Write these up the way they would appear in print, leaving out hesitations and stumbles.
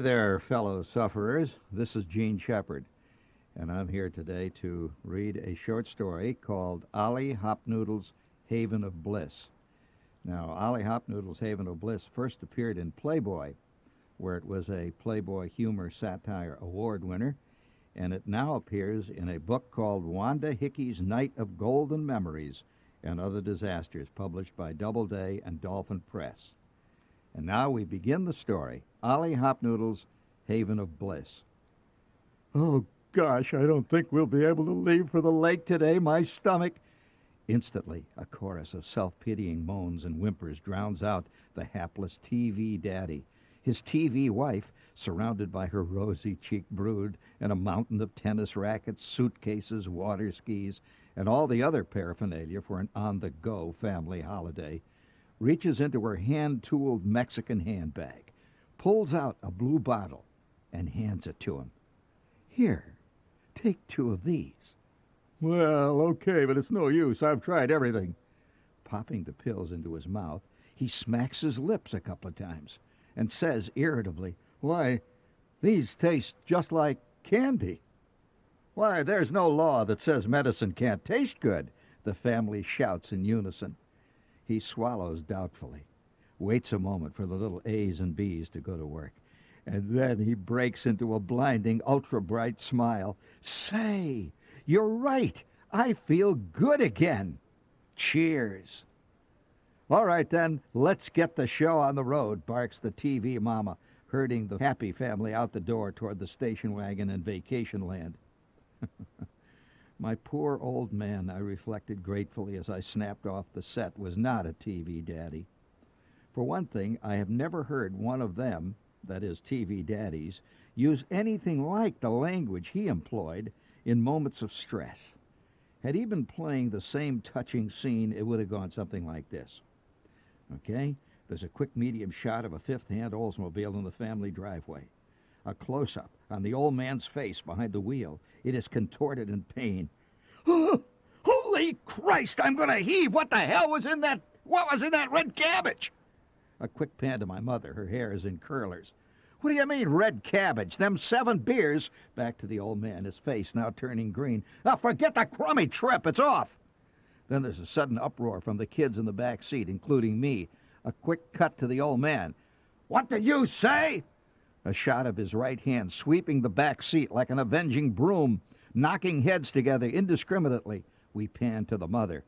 Hi there, fellow sufferers. This is Gene Shepard, and I'm here today to read a short story called Ollie Hopnoodle's Haven of Bliss. Now, Ollie Hopnoodle's Haven of Bliss first appeared in Playboy, where it was a Playboy Humor Satire Award winner, and it now appears in a book called Wanda Hickey's Night of Golden Memories and Other Disasters, published by Doubleday and Dolphin Press. And now we begin the story, Ollie Hopnoodle's Haven of Bliss. Oh, gosh, I don't think we'll be able to leave for the lake today. My stomach. Instantly, a chorus of self-pitying moans and whimpers drowns out the hapless TV daddy. His TV wife, surrounded by her rosy-cheeked brood and a mountain of tennis rackets, suitcases, water skis, and all the other paraphernalia for an on-the-go family holiday, reaches into her hand-tooled Mexican handbag, pulls out a blue bottle, and hands it to him. Here, take 2 of these. Well, okay, but it's no use. I've tried everything. Popping the pills into his mouth, he smacks his lips a couple of times and says irritably, "Why, these taste just like candy." "Why, there's no law that says medicine can't taste good," the family shouts in unison. He swallows doubtfully, waits a moment for the little A's and B's to go to work, and then he breaks into a blinding, ultra-bright smile. "Say, you're right. I feel good again. Cheers." "All right, then, let's get the show on the road," barks the TV mama, herding the happy family out the door toward the station wagon and vacation land. My poor old man, I reflected gratefully as I snapped off the set, was not a TV daddy. For one thing, I have never heard one of them, that is, TV daddies, use anything like the language he employed in moments of stress. Had he been playing the same touching scene, it would have gone something like this. Okay, there's a quick medium shot of a fifth-hand Oldsmobile in the family driveway. A close-up on the old man's face behind the wheel. It is contorted in pain. "Oh, holy Christ, I'm going to heave! What the hell was in that? What was in that red cabbage?" A quick pan to my mother. Her hair is in curlers. "What do you mean, red cabbage? Them 7 beers?" Back to the old man, his face now turning green. "Oh, forget the crummy trip. It's off." Then there's a sudden uproar from the kids in the back seat, including me. A quick cut to the old man. "What did you say?" A shot of his right hand sweeping the back seat like an avenging broom, knocking heads together indiscriminately. We pan to the mother.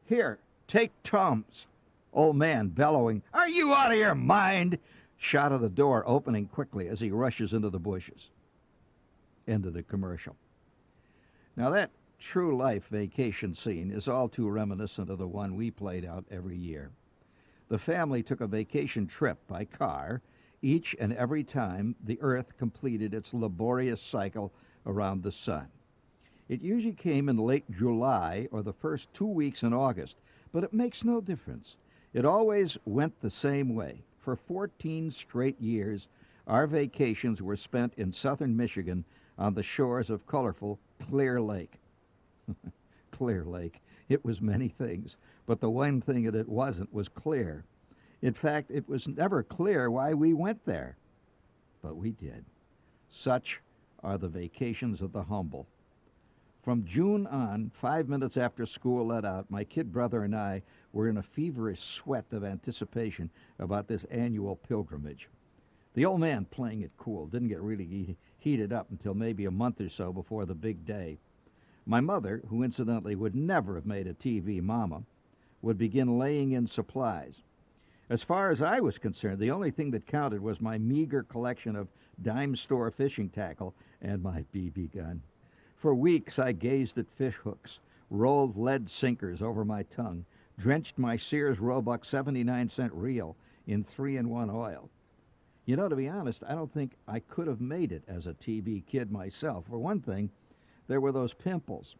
"Here, take Tums." Old man bellowing, "Are you out of your mind?" Shot of the door opening quickly as he rushes into the bushes. End of the commercial. Now that true life vacation scene is all too reminiscent of the one we played out every year. The family took a vacation trip by car each and every time the Earth completed its laborious cycle around the sun. It usually came in late July or the first 2 weeks in August, but it makes no difference. It always went the same way. For 14 straight years, our vacations were spent in southern Michigan on the shores of colorful Clear Lake. Clear Lake. It was many things, but the one thing that it wasn't was clear. In fact, it was never clear why we went there. But we did. Such are the vacations of the humble. From June on, 5 minutes after school let out, my kid brother and I were in a feverish sweat of anticipation about this annual pilgrimage. The old man, playing it cool, didn't get really heated up until maybe a month or so before the big day. My mother, who incidentally would never have made a TV mama, would begin laying in supplies. As far as I was concerned, the only thing that counted was my meager collection of dime store fishing tackle and my BB gun. For weeks I gazed at fish hooks, rolled lead sinkers over my tongue, drenched my Sears Roebuck 79-cent reel in 3-in-1 oil. You know, to be honest, I don't think I could have made it as a TV kid myself. For one thing, there were those pimples.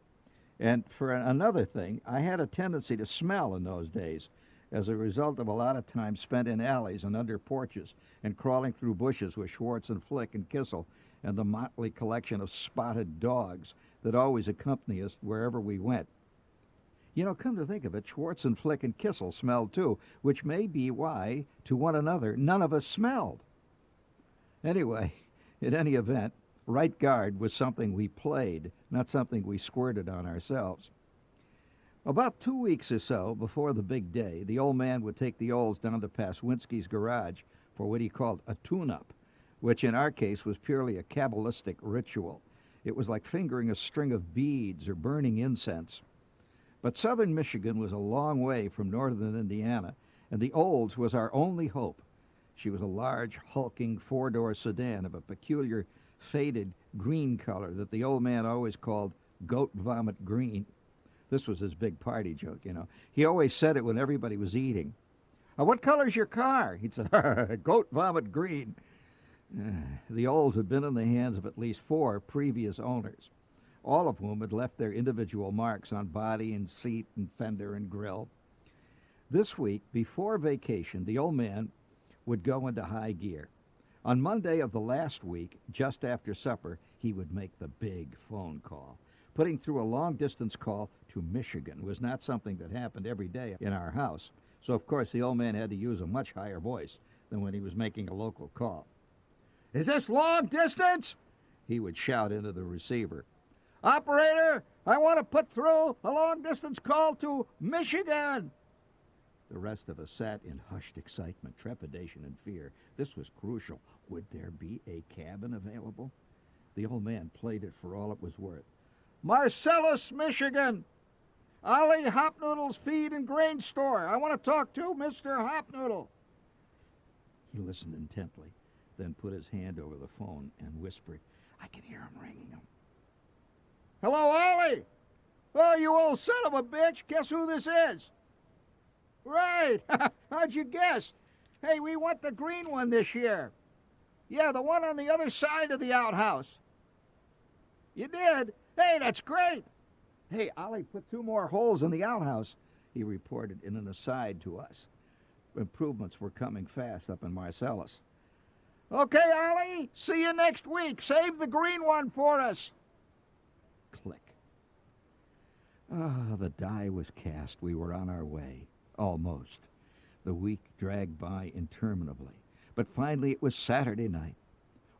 And for another thing, I had a tendency to smell in those days, as a result of a lot of time spent in alleys and under porches and crawling through bushes with Schwartz and Flick and Kissel and the motley collection of spotted dogs that always accompany us wherever we went. You know, come to think of it, Schwartz and Flick and Kissel smelled too, which may be why, to one another, none of us smelled. Anyway, in any event, right guard was something we played, not something we squirted on ourselves. About 2 weeks or so before the big day, the old man would take the olds down to Paswinski's garage for what he called a tune-up, which in our case was purely a Kabbalistic ritual. It was like fingering a string of beads or burning incense. But southern Michigan was a long way from northern Indiana, and the Olds was our only hope. She was a large, hulking four-door sedan of a peculiar, faded green color that the old man always called goat vomit green. This was his big party joke, you know. He always said it when everybody was eating. What color's your car? He'd say, goat vomit green. The Olds had been in the hands of at least 4 previous owners, all of whom had left their individual marks on body and seat and fender and grill. This week, before vacation, the old man would go into high gear. On Monday of the last week, just after supper, he would make the big phone call. Putting through a long-distance call to Michigan was not something that happened every day in our house, so of course the old man had to use a much higher voice than when he was making a local call. "Is this long distance?" he would shout into the receiver. "Operator, I want to put through a long-distance call to Michigan." The rest of us sat in hushed excitement, trepidation, and fear. This was crucial. Would there be a cabin available? The old man played it for all it was worth. "Marcellus, Michigan. Ollie Hopnoodle's feed and grain store. I want to talk to Mr. Hopnoodle." He listened intently, then put his hand over the phone and whispered. I can hear him ringing him. "Hello, Ollie. Oh, you old son of a bitch. Guess who this is?" "Right. How'd you guess? Hey, we want the green one this year. Yeah, the one on the other side of the outhouse." "You did? Hey, that's great." "Hey, Ollie put 2 more holes in the outhouse," he reported in an aside to us. Improvements were coming fast up in Marcellus. "Okay, Ollie, see you next week. Save the green one for us." Click. The die was cast. We were on our way. Almost. The week dragged by interminably. But finally it was Saturday night.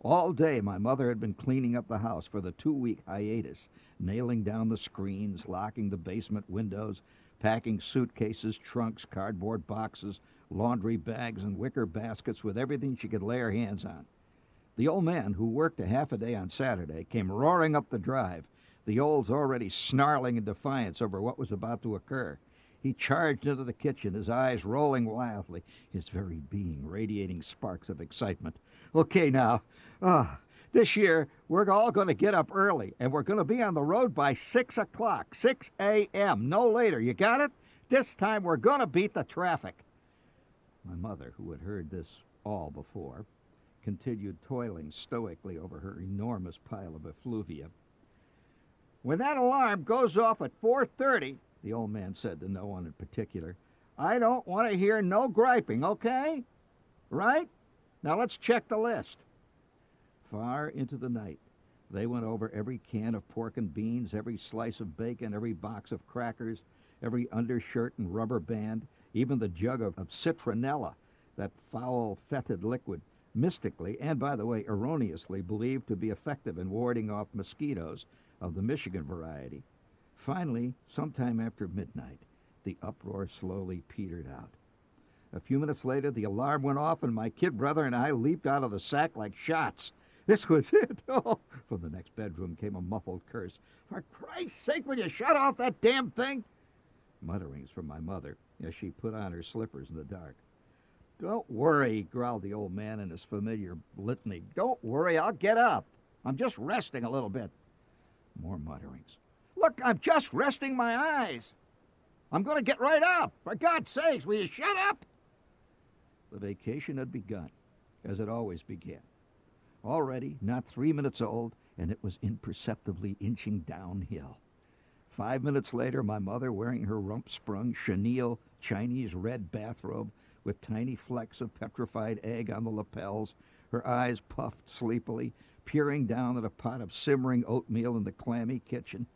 All day my mother had been cleaning up the house for the 2-week hiatus, nailing down the screens, locking the basement windows, packing suitcases, trunks, cardboard boxes, laundry bags, and wicker baskets with everything she could lay her hands on. The old man, who worked a half a day on Saturday, came roaring up the drive, the Olds already snarling in defiance over what was about to occur. He charged into the kitchen, his eyes rolling wildly, his very being radiating sparks of excitement. "Okay, now, this year we're all going to get up early, and we're going to be on the road by 6 o'clock, 6 a.m., no later. You got it? This time we're going to beat the traffic." My mother, who had heard this all before, continued toiling stoically over her enormous pile of effluvia. "When that alarm goes off at 4:30, the old man said to no one in particular, "I don't want to hear no griping, okay? Right? Now let's check the list." Far into the night, they went over every can of pork and beans, every slice of bacon, every box of crackers, every undershirt and rubber band, even the jug of citronella, that foul, fetid liquid, mystically and, by the way, erroneously believed to be effective in warding off mosquitoes of the Michigan variety. Finally, sometime after midnight, the uproar slowly petered out. A few minutes later, the alarm went off, and my kid brother and I leaped out of the sack like shots. This was it. Oh, from the next bedroom came a muffled curse. "For Christ's sake, will you shut off that damn thing?" Mutterings from my mother as she put on her slippers in the dark. "Don't worry," growled the old man in his familiar litany. "Don't worry, I'll get up. I'm just resting a little bit." More mutterings. "Look, I'm just resting my eyes. I'm going to get right up. For God's sakes, will you shut up?" The vacation had begun, as it always began. Already, not 3 minutes old, and it was imperceptibly inching downhill. 5 minutes later, my mother, wearing her rump-sprung chenille Chinese red bathrobe with tiny flecks of petrified egg on the lapels, her eyes puffed sleepily, peering down at a pot of simmering oatmeal in the clammy kitchen.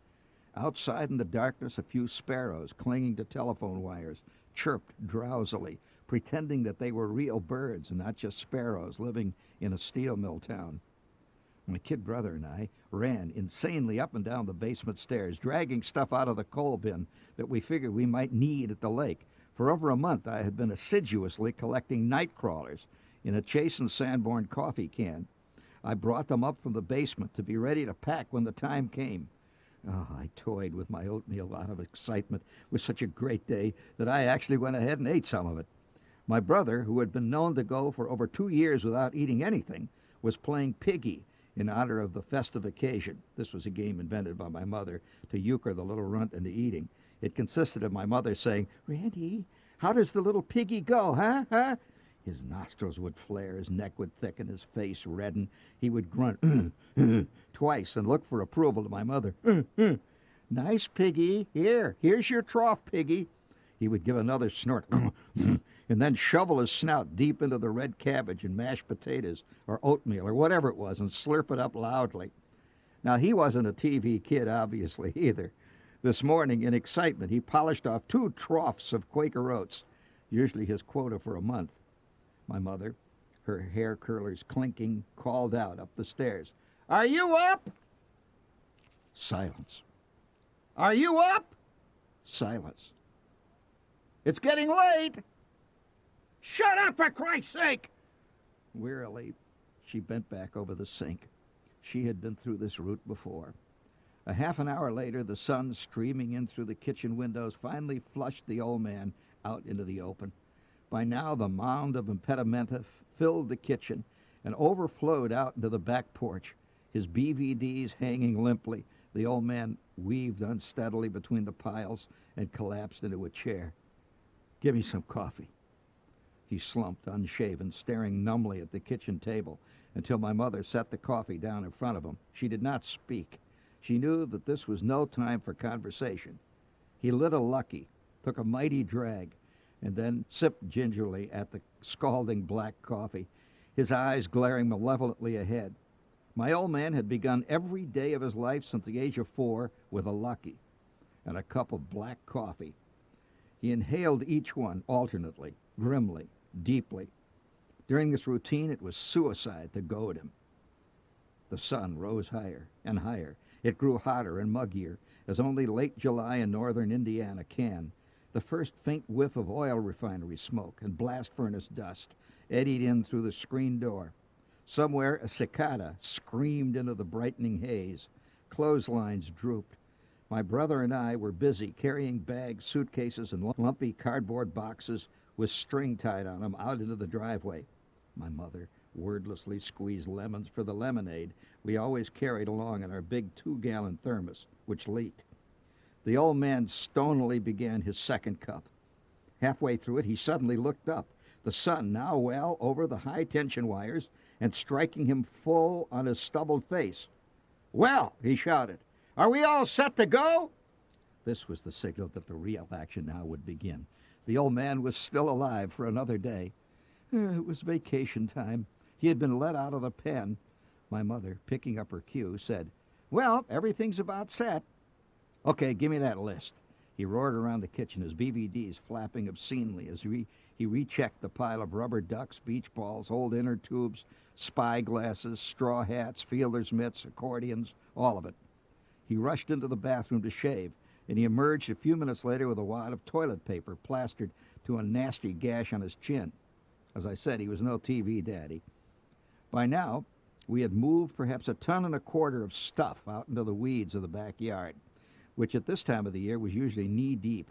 Outside in the darkness, a few sparrows, clinging to telephone wires, chirped drowsily, pretending that they were real birds and not just sparrows living in a steel mill town. My kid brother and I ran insanely up and down the basement stairs, dragging stuff out of the coal bin that we figured we might need at the lake. For over a month, I had been assiduously collecting night crawlers in a Chase and Sanborn coffee can. I brought them up from the basement to be ready to pack when the time came. Oh, I toyed with my oatmeal out of excitement. It was such a great day that I actually went ahead and ate some of it. My brother, who had been known to go for over 2 years without eating anything, was playing piggy in honor of the festive occasion. This was a game invented by my mother to euchre the little runt into eating. It consisted of my mother saying, "Randy, how does the little piggy go, huh? His nostrils would flare, his neck would thicken, his face redden. He would grunt twice and look for approval to my mother. Nice piggy. Here's your trough, piggy." He would give another snort and then shovel his snout deep into the red cabbage and mashed potatoes or oatmeal or whatever it was and slurp it up loudly. Now, he wasn't a TV kid, obviously, either. This morning, in excitement, he polished off 2 troughs of Quaker oats, usually his quota for a month. My mother, her hair curlers clinking, called out up the stairs, "Are you up?" Silence. "Are you up?" Silence. "It's getting late." "Shut up, for Christ's sake!" Wearily, she bent back over the sink. She had been through this route before. A half an hour later, the sun streaming in through the kitchen windows finally flushed the old man out into the open. By now, the mound of impedimenta filled the kitchen and overflowed out into the back porch. His BVDs hanging limply, the old man weaved unsteadily between the piles and collapsed into a chair. "Give me some coffee." He slumped, unshaven, staring numbly at the kitchen table until my mother set the coffee down in front of him. She did not speak. She knew that this was no time for conversation. He lit a Lucky, took a mighty drag, and then sipped gingerly at the scalding black coffee, his eyes glaring malevolently ahead. My old man had begun every day of his life since the age of 4 with a Lucky and a cup of black coffee. He inhaled each one alternately, grimly, deeply. During this routine, it was suicide to goad him. The sun rose higher and higher. It grew hotter and muggier, as only late July in northern Indiana can. The first faint whiff of oil refinery smoke and blast furnace dust eddied in through the screen door. Somewhere a cicada screamed into the brightening haze. Clotheslines drooped. My brother and I were busy carrying bags, suitcases, and lumpy cardboard boxes with string tied on them out into the driveway. My mother wordlessly squeezed lemons for the lemonade we always carried along in our big 2-gallon thermos, which leaked. The old man stonily began his second cup. Halfway through it, he suddenly looked up, the sun now well over the high-tension wires and striking him full on his stubbled face. "Well," he shouted, "are we all set to go?" This was the signal that the real action now would begin. The old man was still alive for another day. It was vacation time. He had been let out of the pen. My mother, picking up her cue, said, "Well, everything's about set." "Okay, give me that list." He roared around the kitchen, his BVDs flapping obscenely as he rechecked the pile of rubber ducks, beach balls, old inner tubes, spy glasses, straw hats, fielder's mitts, accordions, all of it. He rushed into the bathroom to shave, and he emerged a few minutes later with a wad of toilet paper plastered to a nasty gash on his chin. As I said, he was no TV daddy. By now, we had moved perhaps 1.25 tons of stuff out into the weeds of the backyard, which at this time of the year was usually knee-deep,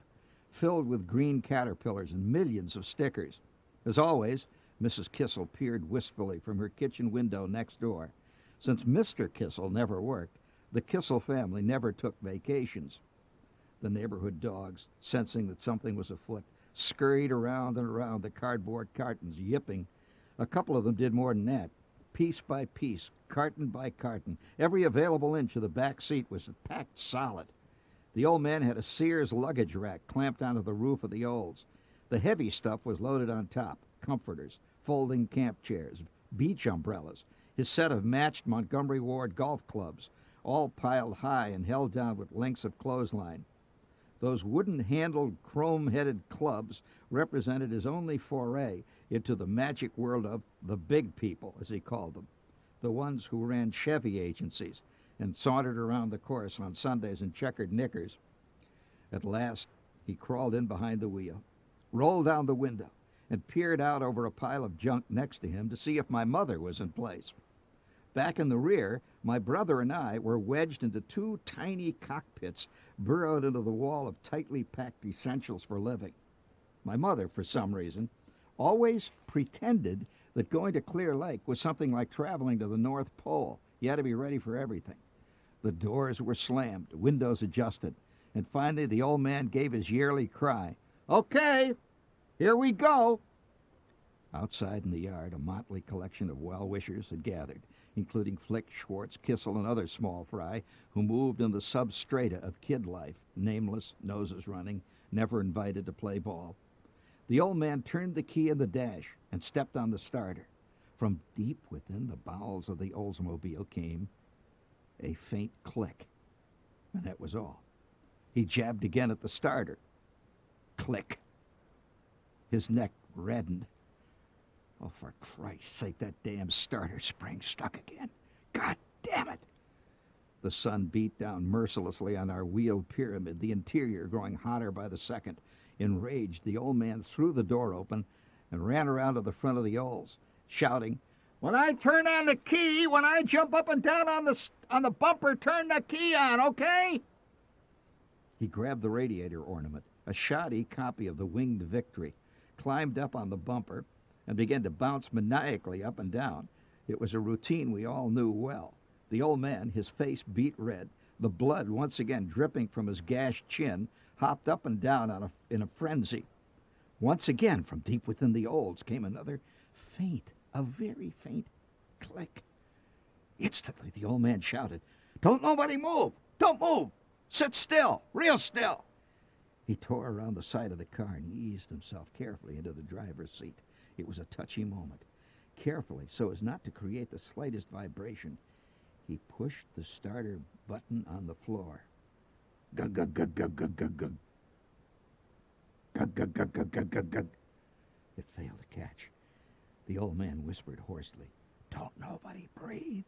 filled with green caterpillars and millions of stickers. As always, Mrs. Kissel peered wistfully from her kitchen window next door. Since Mr. Kissel never worked, the Kissel family never took vacations. The neighborhood dogs, sensing that something was afoot, scurried around and around the cardboard cartons, yipping. A couple of them did more than that. Piece by piece, carton by carton, every available inch of the back seat was packed solid. The old man had a Sears luggage rack clamped onto the roof of the Olds. The heavy stuff was loaded on top: comforters, folding camp chairs, beach umbrellas, his set of matched Montgomery Ward golf clubs, all piled high and held down with lengths of clothesline. Those wooden-handled, chrome-headed clubs represented his only foray into the magic world of the big people, as he called them, the ones who ran Chevy agencies and sauntered around the course on Sundays in checkered knickers. At last, he crawled in behind the wheel, rolled down the window, and peered out over a pile of junk next to him to see if my mother was in place. Back in the rear, my brother and I were wedged into two tiny cockpits burrowed into the wall of tightly packed essentials for living. My mother, for some reason, always pretended that going to Clear Lake was something like traveling to the North Pole. You had to be ready for everything. The doors were slammed, windows adjusted, and finally the old man gave his yearly cry, "Okay, here we go!" Outside in the yard, a motley collection of well-wishers had gathered, including Flick, Schwartz, Kissel, and other small fry who moved in the substrata of kid life, nameless, noses running, never invited to play ball. The old man turned the key in the dash and stepped on the starter. From deep within the bowels of the Oldsmobile came a faint click, and that was all. He jabbed again at the starter. Click. His neck reddened. Oh, for Christ's sake, that damn starter spring stuck again. God damn it! The sun beat down mercilessly on our wheeled pyramid, the interior growing hotter by the second. Enraged, the old man threw the door open and ran around to the front of the Olds, shouting, "When I turn on the key, when I jump up and down on the bumper, turn the key on, okay?" He grabbed the radiator ornament, a shoddy copy of the Winged Victory, climbed up on the bumper, and began to bounce maniacally up and down. It was a routine we all knew well. The old man, his face beet red, the blood once again dripping from his gashed chin, hopped up and down in a frenzy. Once again, from deep within the Olds came another faint, a very faint click. Instantly, the old man shouted, "Don't nobody move! Don't move! Sit still! Real still!" He tore around the side of the car and eased himself carefully into the driver's seat. It was a touchy moment. Carefully, so as not to create the slightest vibration, he pushed the starter button on the floor. Gug, gug, gug, gug, gug, gug, gug. Gug, gug, gug, gug, gug, gug, gug. It failed to catch. The old man whispered hoarsely, "Don't nobody breathe."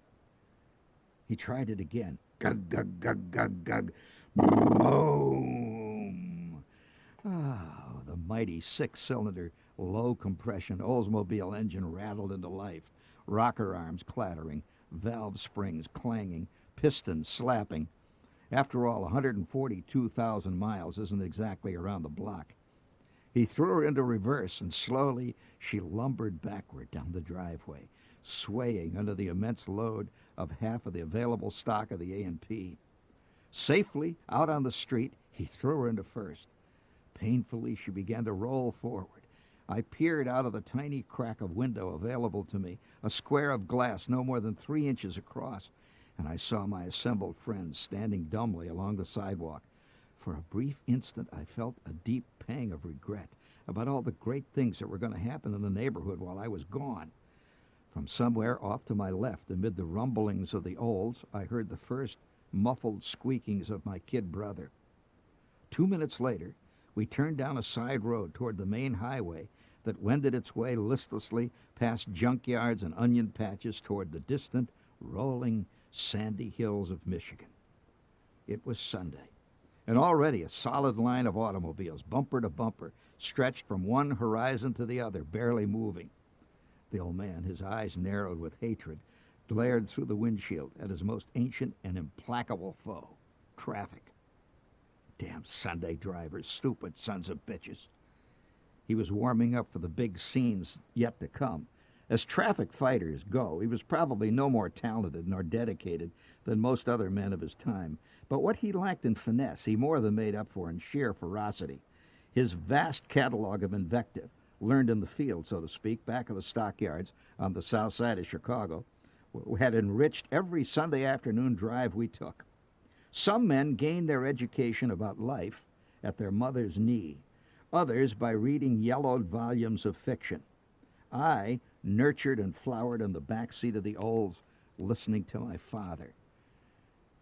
He tried it again. Gug, gug, gug, gug, gug. Boom! Oh, the mighty six-cylinder, low-compression Oldsmobile engine rattled into life, rocker arms clattering, valve springs clanging, pistons slapping. After all, 142,000 miles isn't exactly around the block. He threw her into reverse, and slowly she lumbered backward down the driveway, swaying under the immense load of half of the available stock of the A&P. Safely out on the street, he threw her into first. Painfully, she began to roll forward. I peered out of the tiny crack of window available to me, a square of glass no more than 3 inches across, and I saw my assembled friends standing dumbly along the sidewalk. For a brief instant, I felt a deep pang of regret about all the great things that were going to happen in the neighborhood while I was gone. From somewhere off to my left, amid the rumblings of the Olds, I heard the first muffled squeakings of my kid brother. 2 minutes later, we turned down a side road toward the main highway that wended its way listlessly past junkyards and onion patches toward the distant, rolling, sandy hills of Michigan. It was Sunday, and already a solid line of automobiles, bumper to bumper, stretched from one horizon to the other, barely moving. The old man, his eyes narrowed with hatred, glared through the windshield at his most ancient and implacable foe, traffic. Damn Sunday drivers, stupid sons of bitches. He was warming up for the big scenes yet to come. As traffic fighters go, he was probably no more talented nor dedicated than most other men of his time. But what he lacked in finesse, he more than made up for in sheer ferocity. His vast catalog of invective, learned in the field, so to speak, back of the stockyards on the south side of Chicago, had enriched every Sunday afternoon drive we took. Some men gained their education about life at their mother's knee, others by reading yellowed volumes of fiction. I nurtured and flowered in the back seat of the Olds, listening to my father.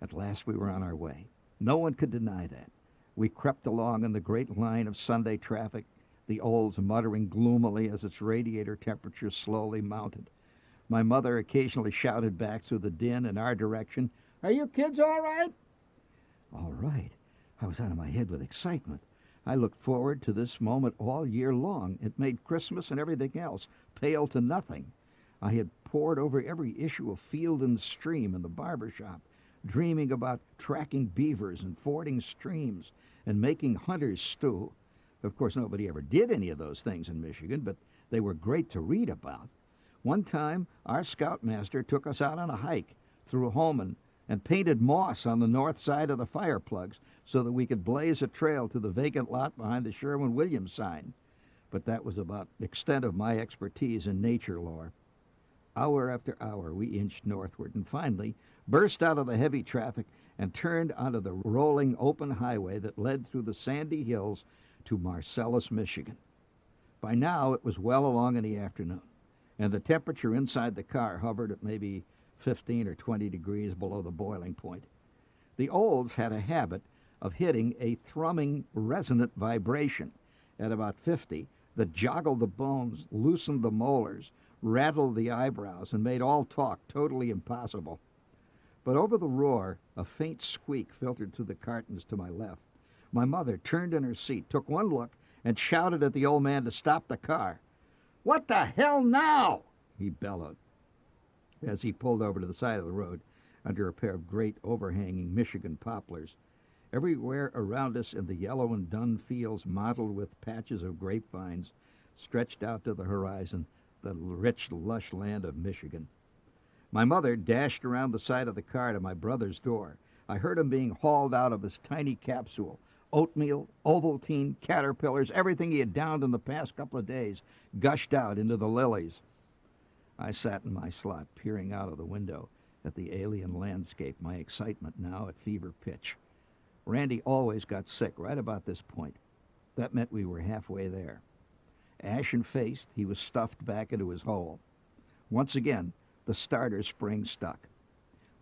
At last we were on our way. No one could deny that. We crept along in the great line of Sunday traffic, the Olds muttering gloomily as its radiator temperature slowly mounted. My mother occasionally shouted back through the din in our direction, "Are you kids all right?" All right. I was out of my head with excitement. I looked forward to this moment all year long. It made Christmas and everything else pale to nothing. I had pored over every issue of Field and Stream in the barber shop, dreaming about tracking beavers and fording streams and making hunter's stew. Of course, nobody ever did any of those things in Michigan, but they were great to read about. One time, our scoutmaster took us out on a hike through Holman and painted moss on the north side of the fire plugs so that we could blaze a trail to the vacant lot behind the Sherwin-Williams sign. But that was about the extent of my expertise in nature lore. Hour after hour, we inched northward and finally burst out of the heavy traffic and turned onto the rolling open highway that led through the sandy hills to Marcellus, Michigan. By now, it was well along in the afternoon, and the temperature inside the car hovered at maybe 15 or 20 degrees below the boiling point. The Olds had a habit of hitting a thrumming, resonant vibration at about 50 that joggled the bones, loosened the molars, rattled the eyebrows, and made all talk totally impossible. But over the roar, a faint squeak filtered through the cartons to my left. My mother turned in her seat, took one look, and shouted at the old man to stop the car. "What the hell now?" he bellowed, as he pulled over to the side of the road under a pair of great overhanging Michigan poplars. Everywhere around us in the yellow and dun fields mottled with patches of grapevines stretched out to the horizon the rich, lush land of Michigan. My mother dashed around the side of the car to my brother's door. I heard him being hauled out of his tiny capsule. Oatmeal, Ovaltine, caterpillars, everything he had downed in the past couple of days gushed out into the lilies. I sat in my slot, peering out of the window at the alien landscape, my excitement now at fever pitch. Randy always got sick right about this point. That meant we were halfway there. Ashen-faced, he was stuffed back into his hole. Once again, the starter spring stuck.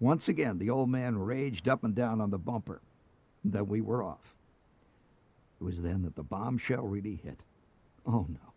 Once again, the old man raged up and down on the bumper. Then we were off. It was then that the bombshell really hit. Oh, no.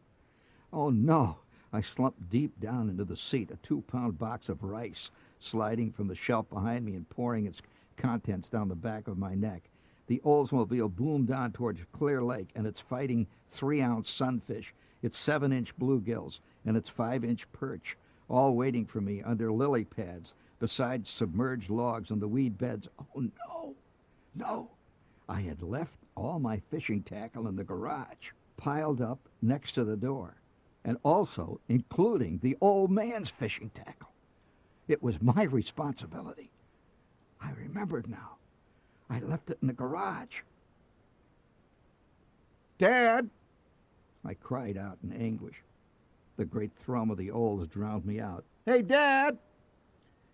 Oh, no. I slumped deep down into the seat, a 2-pound box of rice sliding from the shelf behind me and pouring its contents down the back of my neck. The Oldsmobile boomed on towards Clear Lake and its fighting 3-ounce sunfish, its 7-inch bluegills, and its 5-inch perch, all waiting for me under lily pads beside submerged logs on the weed beds. Oh, no. No. I had left all my fishing tackle in the garage, piled up next to the door, and also including the old man's fishing tackle. It was my responsibility. I remembered now. I left it in the garage. "Dad!" I cried out in anguish. The great thrum of the Olds drowned me out. "Hey, Dad!"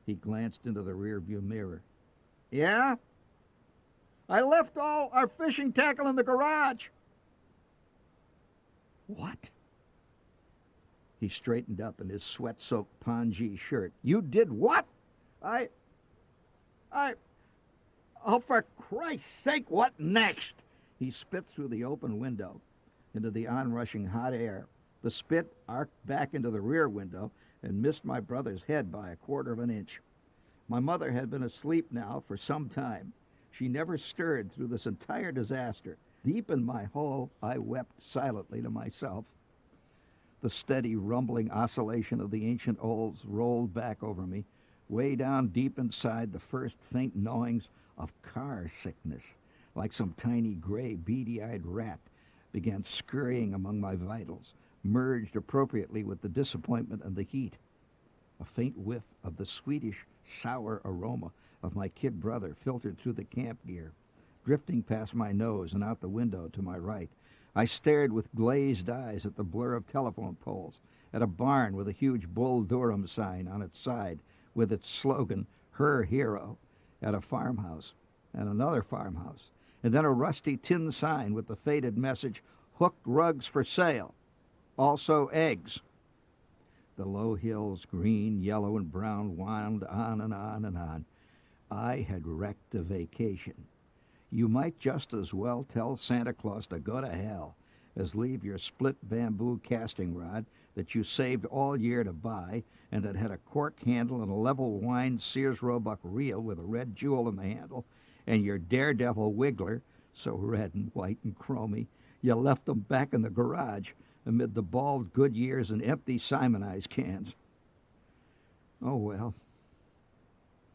He glanced into the rearview mirror. "Yeah? I left all our fishing tackle in the garage." "What?" He straightened up in his sweat-soaked pongee shirt. "You did what?" Oh, for Christ's sake, what next?" He spit through the open window into the onrushing hot air. The spit arced back into the rear window and missed my brother's head by a quarter of an inch. My mother had been asleep now for some time. She never stirred through this entire disaster. Deep in my hole, I wept silently to myself. The steady, rumbling oscillation of the ancient Olds rolled back over me. Way down deep inside, the first faint gnawings of car sickness, like some tiny, gray, beady-eyed rat, began scurrying among my vitals, merged appropriately with the disappointment and the heat. A faint whiff of the sweetish, sour aroma of my kid brother filtered through the camp gear, drifting past my nose and out the window to my right. I stared with glazed eyes at the blur of telephone poles, at a barn with a huge Bull Durham sign on its side with its slogan, "Her Hero," at a farmhouse, and another farmhouse, and then a rusty tin sign with the faded message, "Hooked rugs for sale. Also eggs." The low hills, green, yellow, and brown, wound on and on and on. I had wrecked a vacation. You might just as well tell Santa Claus to go to hell as leave your split bamboo casting rod that you saved all year to buy and that had a cork handle and a level wind Sears Roebuck reel with a red jewel in the handle, and your daredevil wiggler, so red and white and chromy, you left them back in the garage amid the bald Goodyears and empty Simonized cans. Oh, well,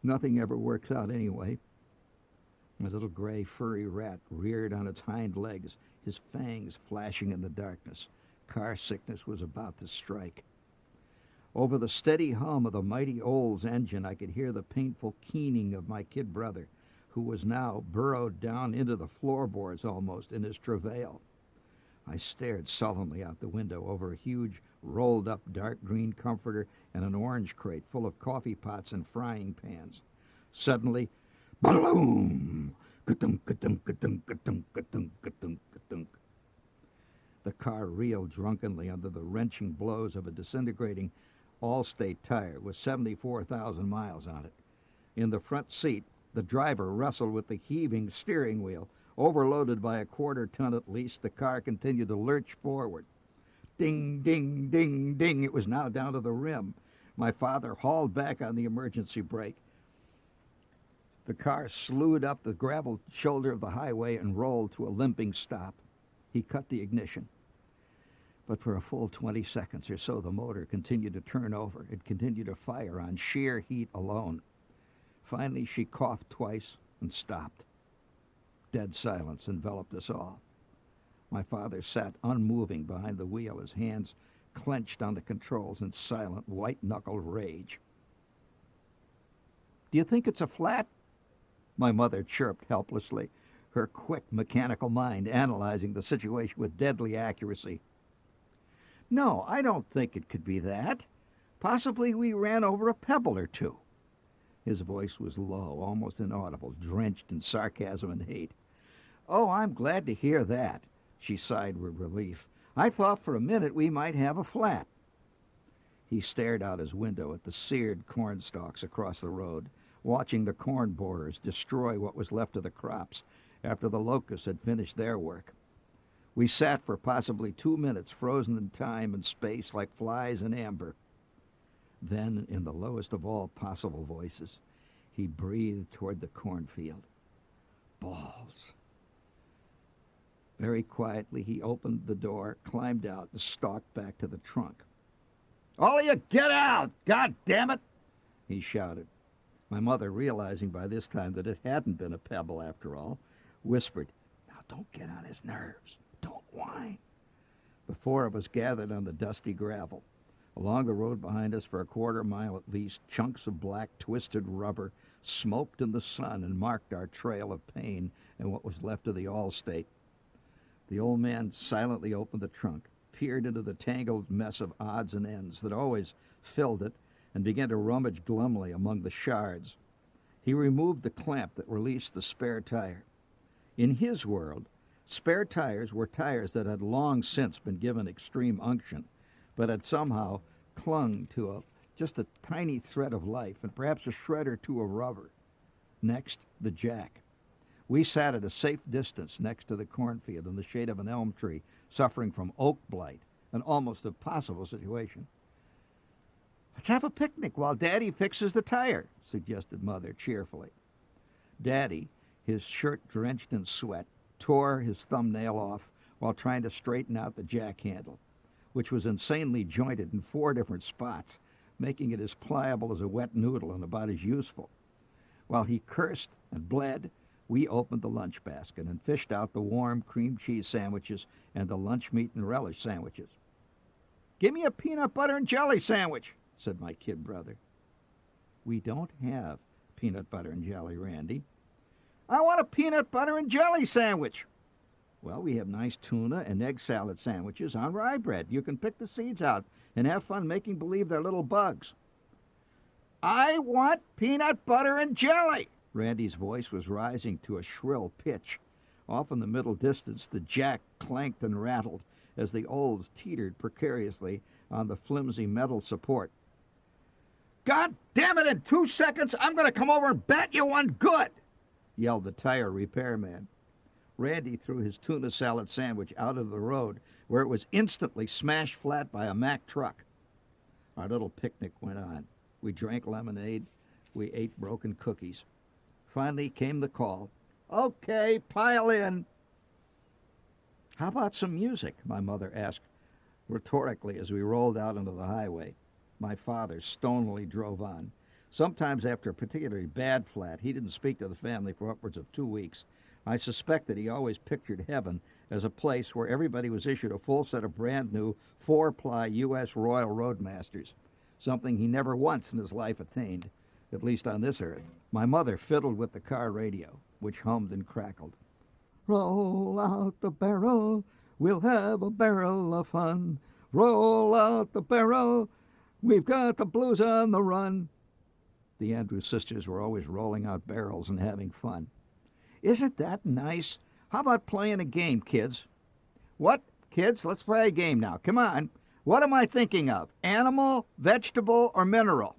nothing ever works out anyway. A little gray, furry rat reared on its hind legs, his fangs flashing in the darkness. Car sickness was about to strike. Over the steady hum of the mighty Olds engine, I could hear the painful keening of my kid brother, who was now burrowed down into the floorboards almost in his travail. I stared sullenly out the window over a huge, rolled-up dark green comforter and an orange crate full of coffee pots and frying pans. Suddenly, boom! Ka-dunk, ka-dunk, ka-dunk, ka-dunk, ka-dunk, ka-dunk, ka-dunk. The car reeled drunkenly under the wrenching blows of a disintegrating Allstate tire with 74,000 miles on it. In the front seat, the driver wrestled with the heaving steering wheel. Overloaded by a quarter-ton at least, the car continued to lurch forward. Ding, ding, ding, ding. It was now down to the rim. My father hauled back on the emergency brake. The car slewed up the gravel shoulder of the highway and rolled to a limping stop. He cut the ignition. But for a full 20 seconds or so, the motor continued to turn over. It continued to fire on sheer heat alone. Finally, she coughed twice and stopped. Dead silence enveloped us all. My father sat unmoving behind the wheel, his hands clenched on the controls in silent, white-knuckled rage. "Do you think it's a flat?" my mother chirped helplessly, her quick, mechanical mind analyzing the situation with deadly accuracy. "No, I don't think it could be that. Possibly we ran over a pebble or two." His voice was low, almost inaudible, drenched in sarcasm and hate. "Oh, I'm glad to hear that," she sighed with relief. "I thought for a minute we might have a flat." He stared out his window at the seared corn stalks across the road, watching the corn borers destroy what was left of the crops after the locusts had finished their work. We sat for possibly 2 minutes, frozen in time and space like flies in amber. Then, in the lowest of all possible voices, he breathed toward the cornfield. Balls. Very quietly, he opened the door, climbed out, and stalked back to the trunk. "All of you get out! God damn it!" he shouted. My mother, realizing by this time that it hadn't been a pebble after all, whispered, "Now don't get on his nerves. Don't whine." The four of us gathered on the dusty gravel. Along the road behind us for a quarter mile at least, chunks of black, twisted rubber smoked in the sun and marked our trail of pain and what was left of the Allstate. The old man silently opened the trunk, peered into the tangled mess of odds and ends that always filled it, and began to rummage glumly among the shards. He removed the clamp that released the spare tire. In his world, spare tires were tires that had long since been given extreme unction, but had somehow clung to just a tiny thread of life and perhaps a shred or two of rubber. Next, the jack. We sat at a safe distance next to the cornfield in the shade of an elm tree, suffering from oak blight, an almost impossible situation. "Let's have a picnic while Daddy fixes the tire," suggested Mother cheerfully. Daddy, his shirt drenched in sweat, tore his thumbnail off while trying to straighten out the jack handle, which was insanely jointed in 4 different spots, making it as pliable as a wet noodle and about as useful. While he cursed and bled, we opened the lunch basket and fished out the warm cream cheese sandwiches and the lunch meat and relish sandwiches. "Give me a peanut butter and jelly sandwich," said my kid brother. "We don't have peanut butter and jelly, Randy." "I want a peanut butter and jelly sandwich." "Well, we have nice tuna and egg salad sandwiches on rye bread. You can pick the seeds out and have fun making believe they're little bugs." "I want peanut butter and jelly." Randy's voice was rising to a shrill pitch. Off in the middle distance, the jack clanked and rattled as the Olds teetered precariously on the flimsy metal support. "God damn it, in 2 seconds, I'm going to come over and bat you one good." yelled the tire repairman. Randy threw his tuna salad sandwich out of the road, where it was instantly smashed flat by a Mack truck. Our little picnic went on. We drank lemonade. We ate broken cookies. Finally came the call. "Okay, pile in." "How about some music?" my mother asked rhetorically as we rolled out onto the highway. My father stonily drove on. Sometimes after a particularly bad flat, he didn't speak to the family for upwards of 2 weeks. I suspect that he always pictured heaven as a place where everybody was issued a full set of brand new 4-ply U.S. Royal Roadmasters, something he never once in his life attained, at least on this earth. My mother fiddled with the car radio, which hummed and crackled. "Roll out the barrel, we'll have a barrel of fun. Roll out the barrel, we've got the blues on the run." The Andrews sisters were always rolling out barrels and having fun. "Isn't that nice? How about playing a game, kids?" "What, kids? Let's play a game now. Come on. What am I thinking of? Animal, vegetable, or mineral?"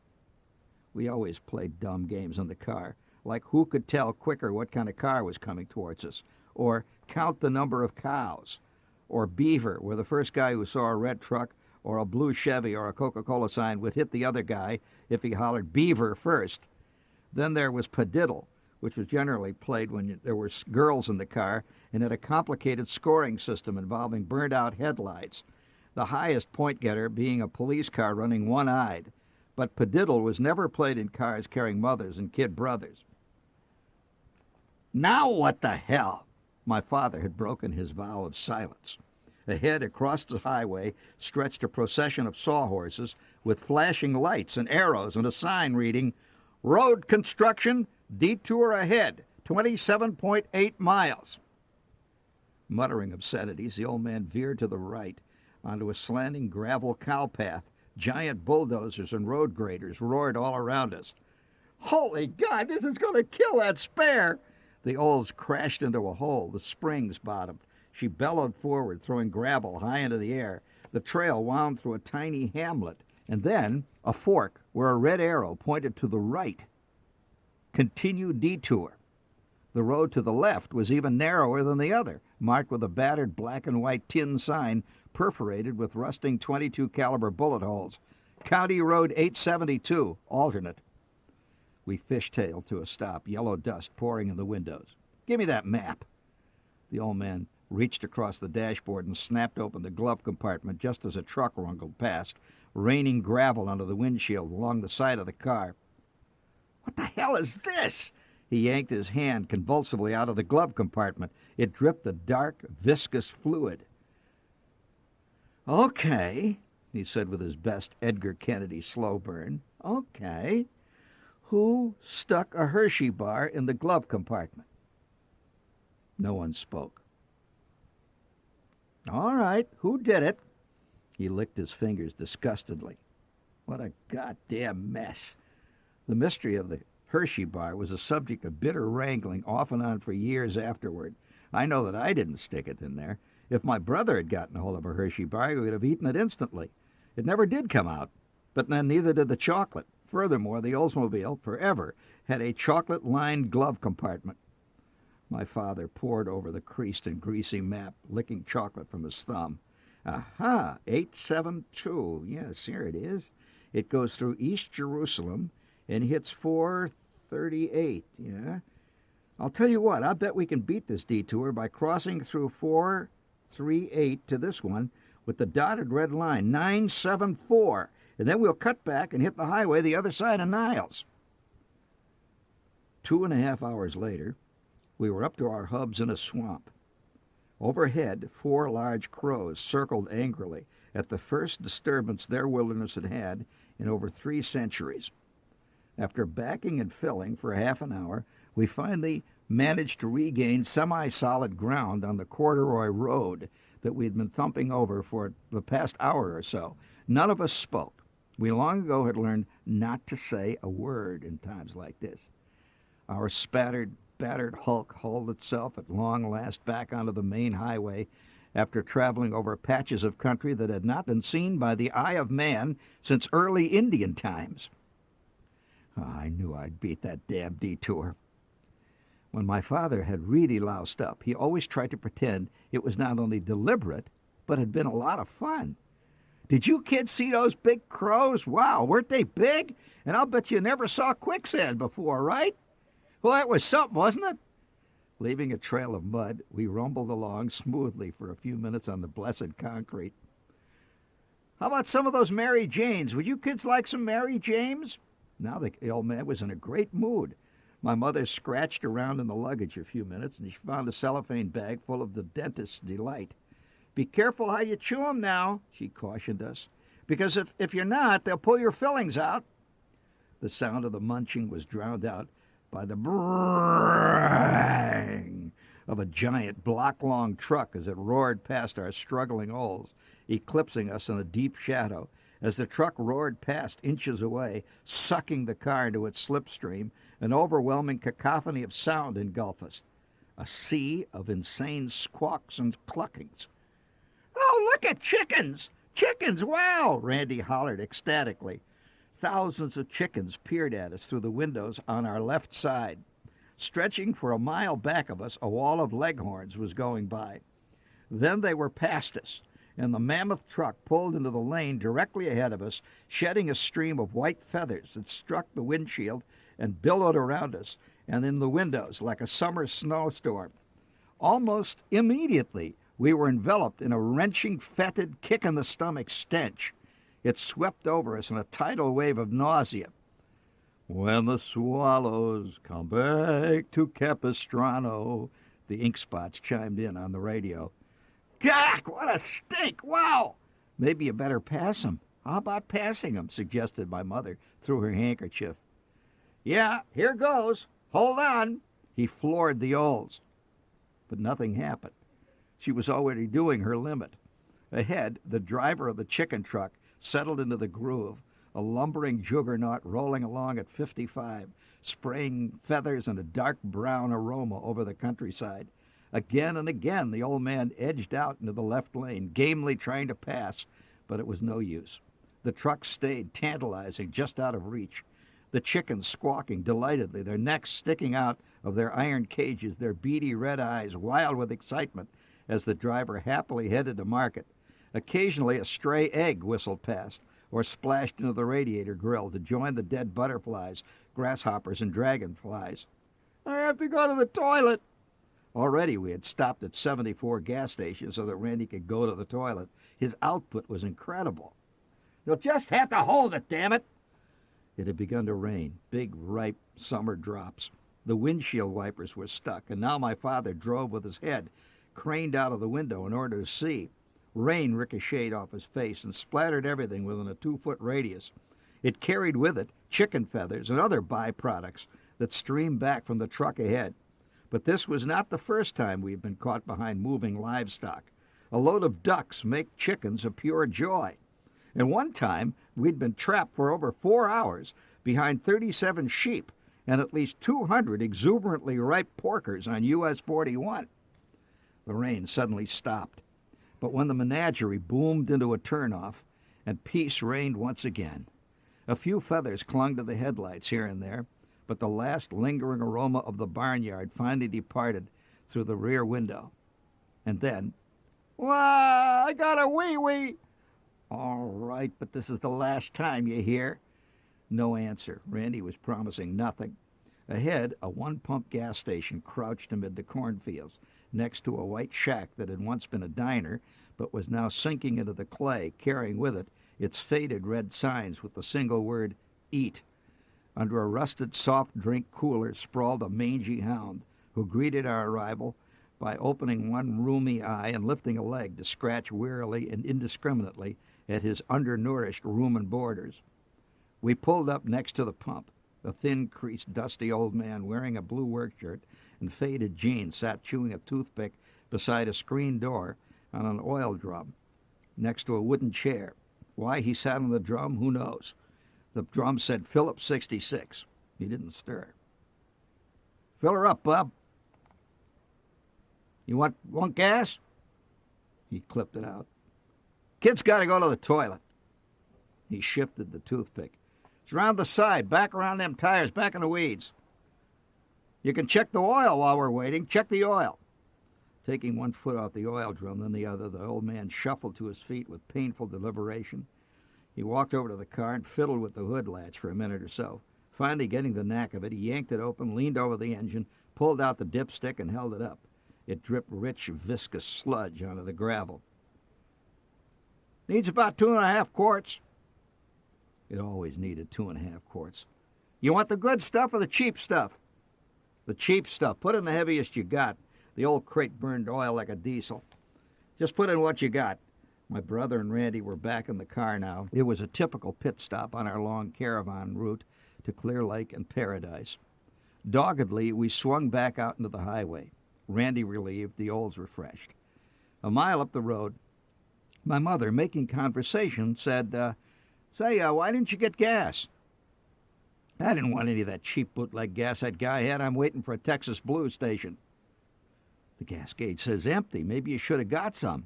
We always played dumb games in the car, like who could tell quicker what kind of car was coming towards us, or count the number of cows, or beaver, where the first guy who saw a red truck or a blue Chevy or a Coca-Cola sign would hit the other guy if he hollered beaver first. Then there was padiddle, which was generally played when there were girls in the car and had a complicated scoring system involving burned-out headlights, the highest point-getter being a police car running one-eyed. But padiddle was never played in cars carrying mothers and kid brothers. "Now what the hell?" My father had broken his vow of silence. Ahead, across the highway, stretched a procession of sawhorses with flashing lights and arrows and a sign reading, "Road construction, detour ahead, 27.8 miles. Muttering obscenities, the old man veered to the right onto a slanting gravel cow path. Giant bulldozers and road graders roared all around us. "Holy God, this is going to kill that spare!" The Olds crashed into a hole. The springs bottomed. She bellowed forward, throwing gravel high into the air. The trail wound through a tiny hamlet, and then a fork where a red arrow pointed to the right. Continue detour. The road to the left was even narrower than the other, marked with a battered black and white tin sign perforated with rusting .22 caliber bullet holes. County Road 872, alternate. We fishtailed to a stop, yellow dust pouring in the windows. "Give me that map." The old man reached across the dashboard and snapped open the glove compartment just as a truck rumbled past, raining gravel onto the windshield along the side of the car. "What the hell is this?" He yanked his hand convulsively out of the glove compartment. It dripped a dark, viscous fluid. "Okay," he said with his best Edgar Kennedy slow burn. "Okay. Who stuck a Hershey bar in the glove compartment?" No one spoke. "All right, who did it?" He licked his fingers disgustedly. What a goddamn mess. The mystery of the Hershey bar was a subject of bitter wrangling off and on for years afterward. I know that I didn't stick it in there. If my brother had gotten hold of a Hershey bar, he would have eaten it instantly. It never did come out, but then neither did the chocolate. Furthermore, the Oldsmobile, forever, had a chocolate-lined glove compartment. My father pored over the creased and greasy map, licking chocolate from his thumb. "Aha, 872. Yes, here it is. It goes through East Jerusalem and hits 438, yeah? I'll tell you what, I bet we can beat this detour by crossing through 438 to this one with the dotted red line, 974, and then we'll cut back and hit the highway the other side of Niles." 2.5 hours later, we were up to our hubs in a swamp. Overhead, 4 large crows circled angrily at the first disturbance their wilderness had had in over 3 centuries. After backing and filling for half an hour, we finally managed to regain semi-solid ground on the corduroy road that we'd been thumping over for the past hour or so. None of us spoke. We long ago had learned not to say a word in times like this. Our spattered, battered hulk hauled itself at long last back onto the main highway after traveling over patches of country that had not been seen by the eye of man since early Indian times. I knew I'd beat that damn detour. When my father had really loused up, he always tried to pretend it was not only deliberate, but had been a lot of fun. Did you kids see those big crows? Wow, weren't they big? And I'll bet you never saw quicksand before, right? Well, that was something, wasn't it? Leaving a trail of mud, we rumbled along smoothly for a few minutes on the blessed concrete. How about some of those Mary Janes? Would you kids like some Mary Janes? Now the old man was in a great mood. My mother scratched around in the luggage a few minutes, and she found a cellophane bag full of the dentist's delight. Be careful how you chew 'em now, she cautioned us, because if you're not, they'll pull your fillings out. The sound of the munching was drowned out by the brrrring of a giant block-long truck as it roared past our struggling holes, eclipsing us in a deep shadow. As the truck roared past inches away, sucking the car into its slipstream, an overwhelming cacophony of sound engulfed us. A sea of insane squawks and cluckings. "Oh, look at chickens! Chickens, wow!" Randy hollered ecstatically. Thousands of chickens peered at us through the windows on our left side. Stretching for a mile back of us, a wall of leghorns was going by. Then they were past us, and the mammoth truck pulled into the lane directly ahead of us, shedding a stream of white feathers that struck the windshield and billowed around us and in the windows like a summer snowstorm. Almost immediately, we were enveloped in a wrenching, fetid, kick-in-the-stomach stench. It swept over us in a tidal wave of nausea. "When the swallows come back to Capistrano," the ink spots chimed in on the radio. "Gah, what a stink! Wow! Maybe you better pass 'em. How about passing 'em?" suggested my mother through her handkerchief. "Yeah, here goes. Hold on." He floored the oals. But nothing happened. She was already doing her limit. Ahead, the driver of the chicken truck settled into the groove, a lumbering juggernaut rolling along at 55, spraying feathers and a dark brown aroma over the countryside. Again and again the old man edged out into the left lane, gamely trying to pass, but it was no use. The truck stayed, tantalizing, just out of reach. The chickens squawking delightedly, their necks sticking out of their iron cages, their beady red eyes wild with excitement as the driver happily headed to market. Occasionally a stray egg whistled past or splashed into the radiator grill to join the dead butterflies, grasshoppers, and dragonflies. "I have to go to the toilet." Already we had stopped at 74 gas stations so that Randy could go to the toilet. His output was incredible. "You'll just have to hold it, damn it." It had begun to rain, big, ripe summer drops. The windshield wipers were stuck, and now my father drove with his head craned out of the window in order to see. Rain ricocheted off his face and splattered everything within a 2-foot radius. It carried with it chicken feathers and other byproducts that streamed back from the truck ahead. But this was not the first time we've been caught behind moving livestock. A load of ducks make chickens a pure joy. And one time, we'd been trapped for over 4 hours behind 37 sheep and at least 200 exuberantly ripe porkers on US 41. The rain suddenly stopped. But when the menagerie boomed into a turnoff and peace reigned once again, a few feathers clung to the headlights here and there, but the last lingering aroma of the barnyard finally departed through the rear window. And then, "Wah, I got a wee-wee." "All right, but this is the last time, you hear?" No answer. Randy was promising nothing. Ahead, a one-pump gas station crouched amid the cornfields, next to a white shack that had once been a diner, but was now sinking into the clay, carrying with it its faded red signs with the single word, "Eat." Under a rusted soft drink cooler sprawled a mangy hound, who greeted our arrival by opening one rheumy eye and lifting a leg to scratch wearily and indiscriminately at his undernourished rumen borders. We pulled up next to the pump. A thin-creased, dusty old man wearing a blue work shirt and faded jeans sat chewing a toothpick beside a screen door on an oil drum next to a wooden chair. Why he sat on the drum, who knows? The drum said Phillips 66. He didn't stir. "Fill her up, Bub." "You want gas?" He clipped it out. "Kid's got to go to the toilet." He shifted the toothpick. "It's around the side, back around them tires, back in the weeds." You can check the oil while we're waiting. Check the oil. Taking one foot off the oil drum, then the other, the old man shuffled to his feet with painful deliberation. He walked over to the car and fiddled with the hood latch for a minute or so. Finally, getting the knack of it, he yanked it open, leaned over the engine, pulled out the dipstick, and held it up. It dripped rich, viscous sludge onto the gravel. Needs about 2.5 quarts. It always needed 2.5 quarts. You want the good stuff or the cheap stuff? The cheap stuff. Put in the heaviest you got. The old crate burned oil like a diesel. Just put in what you got. My brother and Randy were back in the car now. It was a typical pit stop on our long caravan route to Clear Lake and Paradise. Doggedly, we swung back out into the highway. Randy relieved, the olds refreshed. A mile up the road, my mother, making conversation, said, Say, why didn't you get gas? I didn't want any of that cheap bootleg gas that guy had. I'm waiting for a Texas Blue station. The gas gauge says empty. Maybe you should have got some.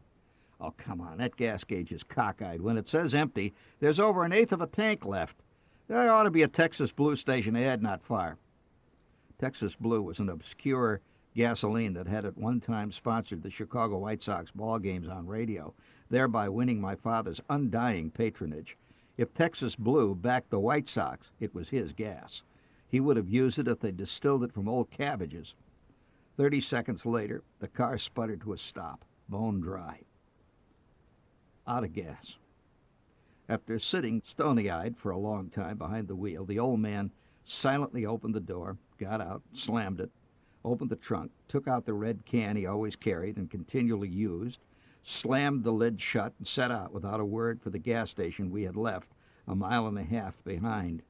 Oh, come on, that gas gauge is cockeyed. When it says empty, there's over 1/8 of a tank left. There ought to be a Texas Blue station ahead not far. Texas Blue was an obscure gasoline that had at one time sponsored the Chicago White Sox ball games on radio, thereby winning my father's undying patronage. If Texas Blue backed the White Sox, it was his gas. He would have used it if they distilled it from old cabbages. 30 seconds later, the car sputtered to a stop, bone dry. Out of gas. After sitting stony-eyed for a long time behind the wheel, the old man silently opened the door, got out, slammed it, opened the trunk, took out the red can he always carried and continually used, slammed the lid shut, and set out without a word for the gas station we had left 1.5 miles behind.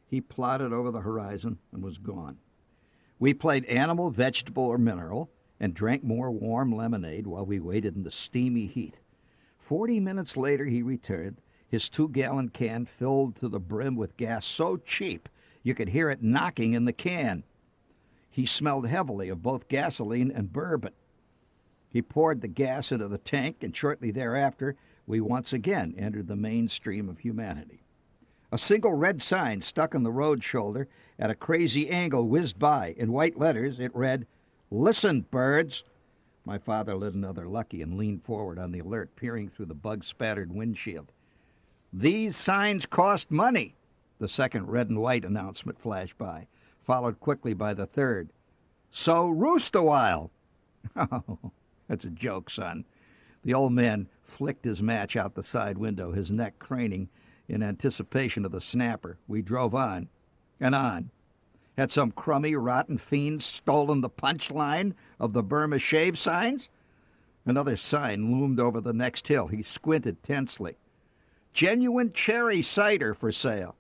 He plodded over the horizon and was gone. We played animal, vegetable, or mineral, and drank more warm lemonade while we waited in the steamy heat. 40 minutes later he returned, his 2-gallon can filled to the brim with gas so cheap you could hear it knocking in the can. He smelled heavily of both gasoline and bourbon. He poured the gas into the tank, and shortly thereafter we once again entered the mainstream of humanity. A single red sign stuck on the road shoulder at a crazy angle whizzed by. In white letters it read, "Listen, birds." My father lit another Lucky and leaned forward on the alert, peering through the bug-spattered windshield. "These signs cost money." The second red and white announcement flashed by, followed quickly by the third. "So roost a while." Oh, that's a joke, son. The old man flicked his match out the side window, his neck craning in anticipation of the snapper. We drove on and on. Had some crummy, rotten fiend stolen the punchline of the Burma shave signs? Another sign loomed over the next hill. He squinted tensely. "Genuine cherry cider for sale."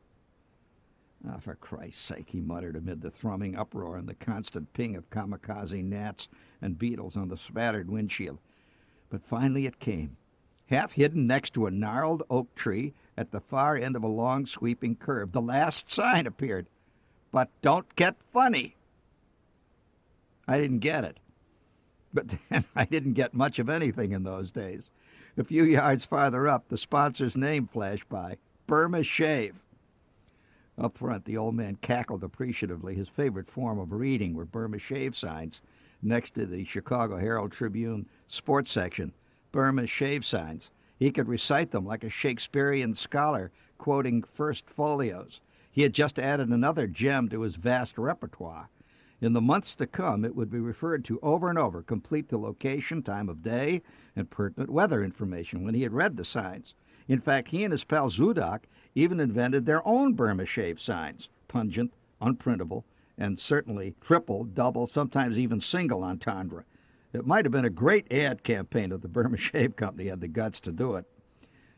"Ah, for Christ's sake," he muttered amid the thrumming uproar and the constant ping of kamikaze gnats and beetles on the spattered windshield. But finally it came. Half hidden next to a gnarled oak tree at the far end of a long sweeping curve, the last sign appeared. "But don't get funny." I didn't get it. But then I didn't get much of anything in those days. A few yards farther up, the sponsor's name flashed by, Burma Shave. Up front, the old man cackled appreciatively. His favorite form of reading were Burma Shave signs next to the Chicago Herald-Tribune sports section. Burma Shave signs. He could recite them like a Shakespearean scholar quoting first folios. He had just added another gem to his vast repertoire. In the months to come, it would be referred to over and over, complete to location, time of day, and pertinent weather information when he had read the signs. In fact, he and his pal Zudok even invented their own Burma Shave signs, pungent, unprintable, and certainly triple, double, sometimes even single entendre. It might have been a great ad campaign if the Burma Shave Company had the guts to do it.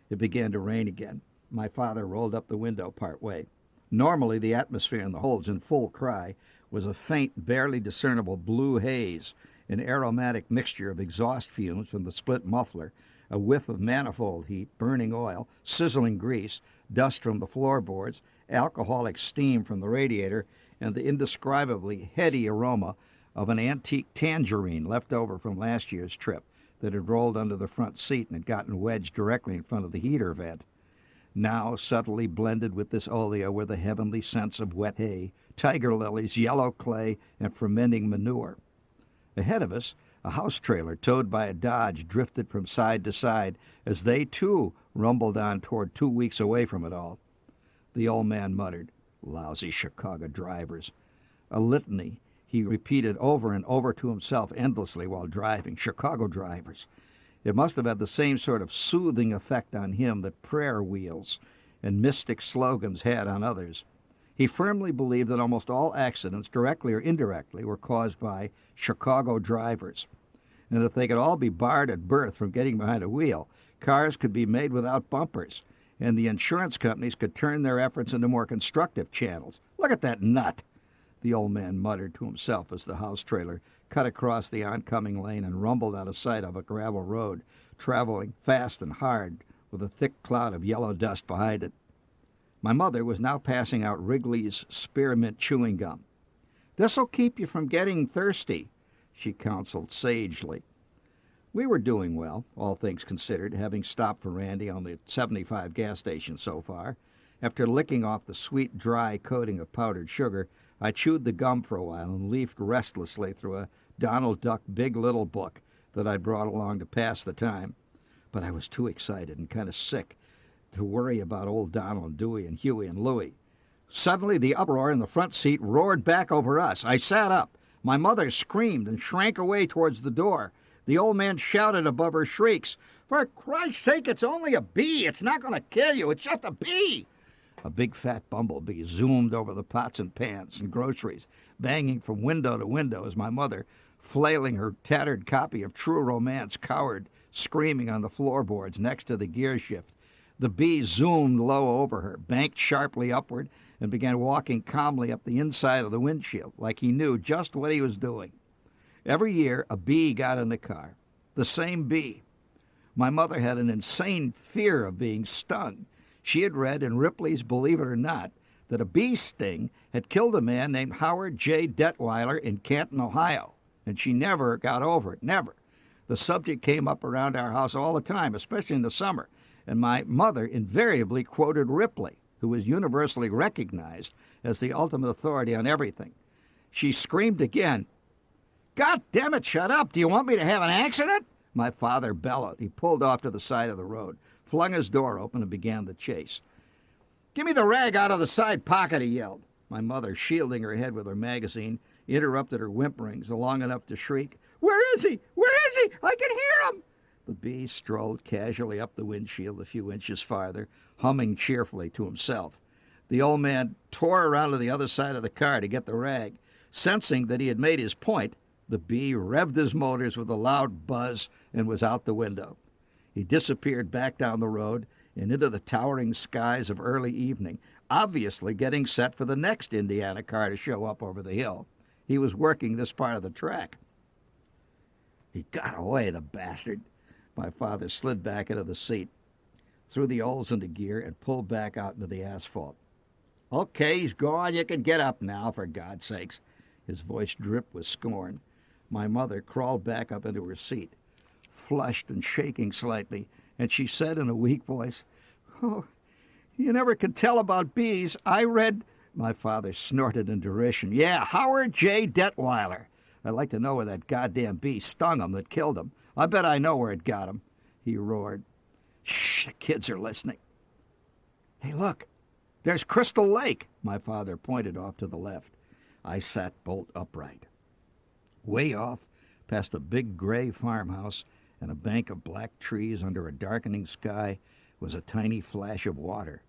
It began to rain again. My father rolled up the window part way. Normally, the atmosphere in the holds in full cry was a faint, barely discernible blue haze, an aromatic mixture of exhaust fumes from the split muffler, a whiff of manifold heat, burning oil, sizzling grease, dust from the floorboards, alcoholic steam from the radiator, and the indescribably heady aroma of an antique tangerine left over from last year's trip that had rolled under the front seat and had gotten wedged directly in front of the heater vent. Now subtly blended with this olea were the heavenly scents of wet hay, tiger lilies, yellow clay, and fermenting manure. Ahead of us, a house trailer towed by a Dodge drifted from side to side as they, too, rumbled on toward 2 weeks away from it all. The old man muttered, "Lousy Chicago drivers." A litany he repeated over and over to himself endlessly while driving. Chicago drivers. It must have had the same sort of soothing effect on him that prayer wheels and mystic slogans had on others. He firmly believed that almost all accidents, directly or indirectly, were caused by Chicago drivers. And if they could all be barred at birth from getting behind a wheel, cars could be made without bumpers, and the insurance companies could turn their efforts into more constructive channels. Look at that nut, the old man muttered to himself as the house trailer cut across the oncoming lane and rumbled out of sight of a gravel road, traveling fast and hard with a thick cloud of yellow dust behind it. My mother was now passing out Wrigley's spearmint chewing gum. "This'll keep you from getting thirsty," she counseled sagely. We were doing well, all things considered, having stopped for Randy on the 75 gas station so far. After licking off the sweet, dry coating of powdered sugar, I chewed the gum for a while and leafed restlessly through a Donald Duck Big Little book that I'd brought along to pass the time. But I was too excited and kind of sick to worry about old Donald, Dewey, and Huey, and Louie. Suddenly, the uproar in the front seat roared back over us. I sat up. My mother screamed and shrank away towards the door. The old man shouted above her shrieks, "For Christ's sake, it's only a bee. It's not going to kill you. It's just a bee." A big fat bumblebee zoomed over the pots and pans and groceries, banging from window to window as my mother, flailing her tattered copy of True Romance, cowered, screaming on the floorboards next to the gear shift. The bee zoomed low over her, banked sharply upward, and began walking calmly up the inside of the windshield, like he knew just what he was doing. Every year, a bee got in the car. The same bee. My mother had an insane fear of being stung. She had read in Ripley's Believe It or Not that a bee sting had killed a man named Howard J. Detweiler in Canton, Ohio, and she never got over it, never. The subject came up around our house all the time, especially in the summer, and my mother invariably quoted Ripley, who was universally recognized as the ultimate authority on everything. She screamed again, "God damn it, shut up! Do you want me to have an accident?" My father bellowed. He pulled off to the side of the road, flung his door open, and began the chase. "Give me the rag out of the side pocket," he yelled. My mother, shielding her head with her magazine, interrupted her whimperings long enough to shriek, "Where is he? Where is he? I can hear him!" The bee strolled casually up the windshield a few inches farther, humming cheerfully to himself. The old man tore around to the other side of the car to get the rag. Sensing that he had made his point, the bee revved his motors with a loud buzz and was out the window. He disappeared back down the road and into the towering skies of early evening, obviously getting set for the next Indiana car to show up over the hill. He was working this part of the track. He got away, the bastard. My father slid back into the seat, threw the oils into gear, and pulled back out into the asphalt. "Okay, he's gone. You can get up now, for God's sakes." His voice dripped with scorn. My mother crawled back up into her seat, flushed and shaking slightly, and she said in a weak voice, "Oh, you never can tell about bees. I read—" My father snorted in derision. "Yeah, Howard J. Detweiler. I'd like to know where that goddamn bee stung him that killed him. I bet I know where it got him," he roared. "Shh, the kids are listening." "Hey, look, there's Crystal Lake." My father pointed off to the left. I sat bolt upright. Way off, past a big gray farmhouse and a bank of black trees under a darkening sky, was a tiny flash of water.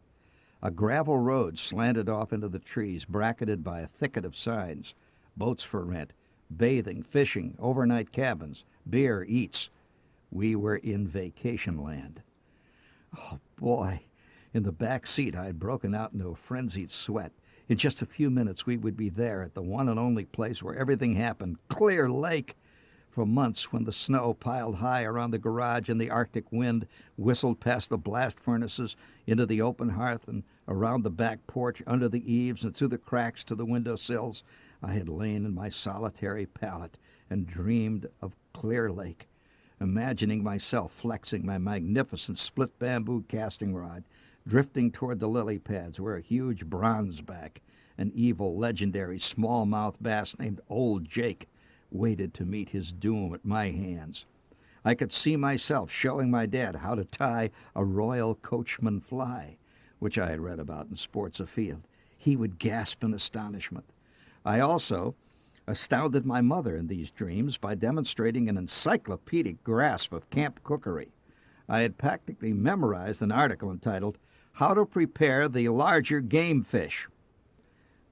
A gravel road slanted off into the trees, bracketed by a thicket of signs: boats for rent, bathing, fishing, overnight cabins, beer, eats. We were in vacation land. Oh, boy. In the back seat, I had broken out into a frenzied sweat. In just a few minutes, we would be there at the one and only place where everything happened, Clear Lake. For months, when the snow piled high around the garage and the Arctic wind whistled past the blast furnaces into the open hearth and around the back porch, under the eaves and through the cracks to the window sills, I had lain in my solitary pallet and dreamed of Clear Lake. imagining myself flexing my magnificent split bamboo casting rod, drifting toward the lily pads where a huge bronzeback, an evil, legendary smallmouth bass named Old Jake, waited to meet his doom at my hands. I could see myself showing my dad how to tie a royal coachman fly, which I had read about in Sports Afield. He would gasp in astonishment. I also astounded my mother in these dreams by demonstrating an encyclopedic grasp of camp cookery. I had practically memorized an article entitled, "How to Prepare the Larger Game Fish."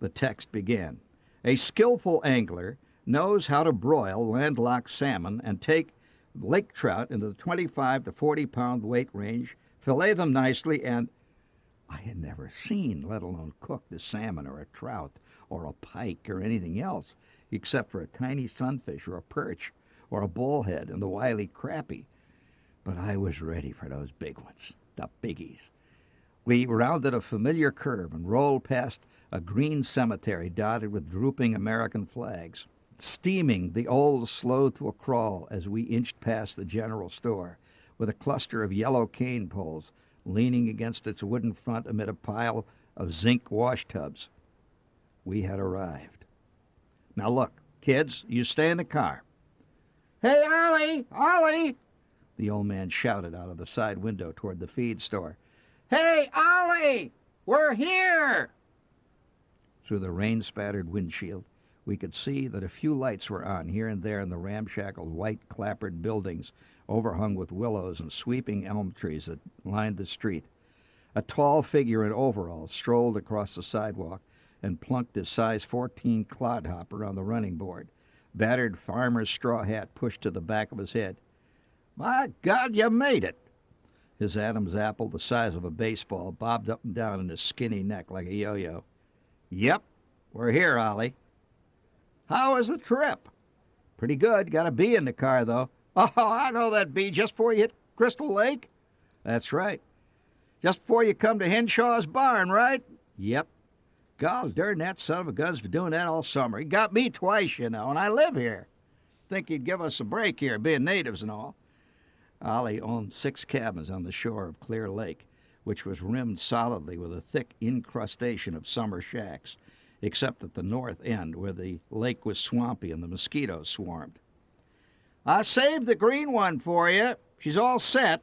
The text began, "A skillful angler knows how to broil landlocked salmon and take lake trout into the 25 to 40-pound weight range, fillet them nicely, and—" I had never seen, let alone cooked, a salmon or a trout or a pike or anything else, except for a tiny sunfish or a perch or a bullhead and the wily crappie. But I was ready for those big ones, the biggies. We rounded a familiar curve and rolled past a green cemetery dotted with drooping American flags. Steaming, the old slowed to a crawl as we inched past the general store, with a cluster of yellow cane poles leaning against its wooden front amid a pile of zinc wash tubs. We had arrived. "Now look, kids, you stay in the car." "Hey, Ollie! Ollie!" the old man shouted out of the side window toward the feed store. "Hey, Ollie! We're here!" Through the rain-spattered windshield, we could see that a few lights were on here and there in the ramshackle, white-clappered buildings overhung with willows and sweeping elm trees that lined the street. A tall figure in overalls strolled across the sidewalk and plunked his size 14 clodhopper on the running board, battered farmer's straw hat pushed to the back of his head. "My God, you made it!" His Adam's apple, the size of a baseball, bobbed up and down in his skinny neck like a yo-yo. "Yep, we're here, Ollie." "How was the trip?" "Pretty good. Got a bee in the car, though." "Oh, I know that bee just before you hit Crystal Lake?" "That's right." "Just before you come to Henshaw's barn, right?" "Yep." "Gol darn, that son of a gun's been doing that all summer. He got me twice, you know, and I live here. Think he'd give us a break here, being natives and all." Ollie owned 6 cabins on the shore of Clear Lake, which was rimmed solidly with a thick incrustation of summer shacks, except at the north end where the lake was swampy and the mosquitoes swarmed. "I saved the green one for you. She's all set.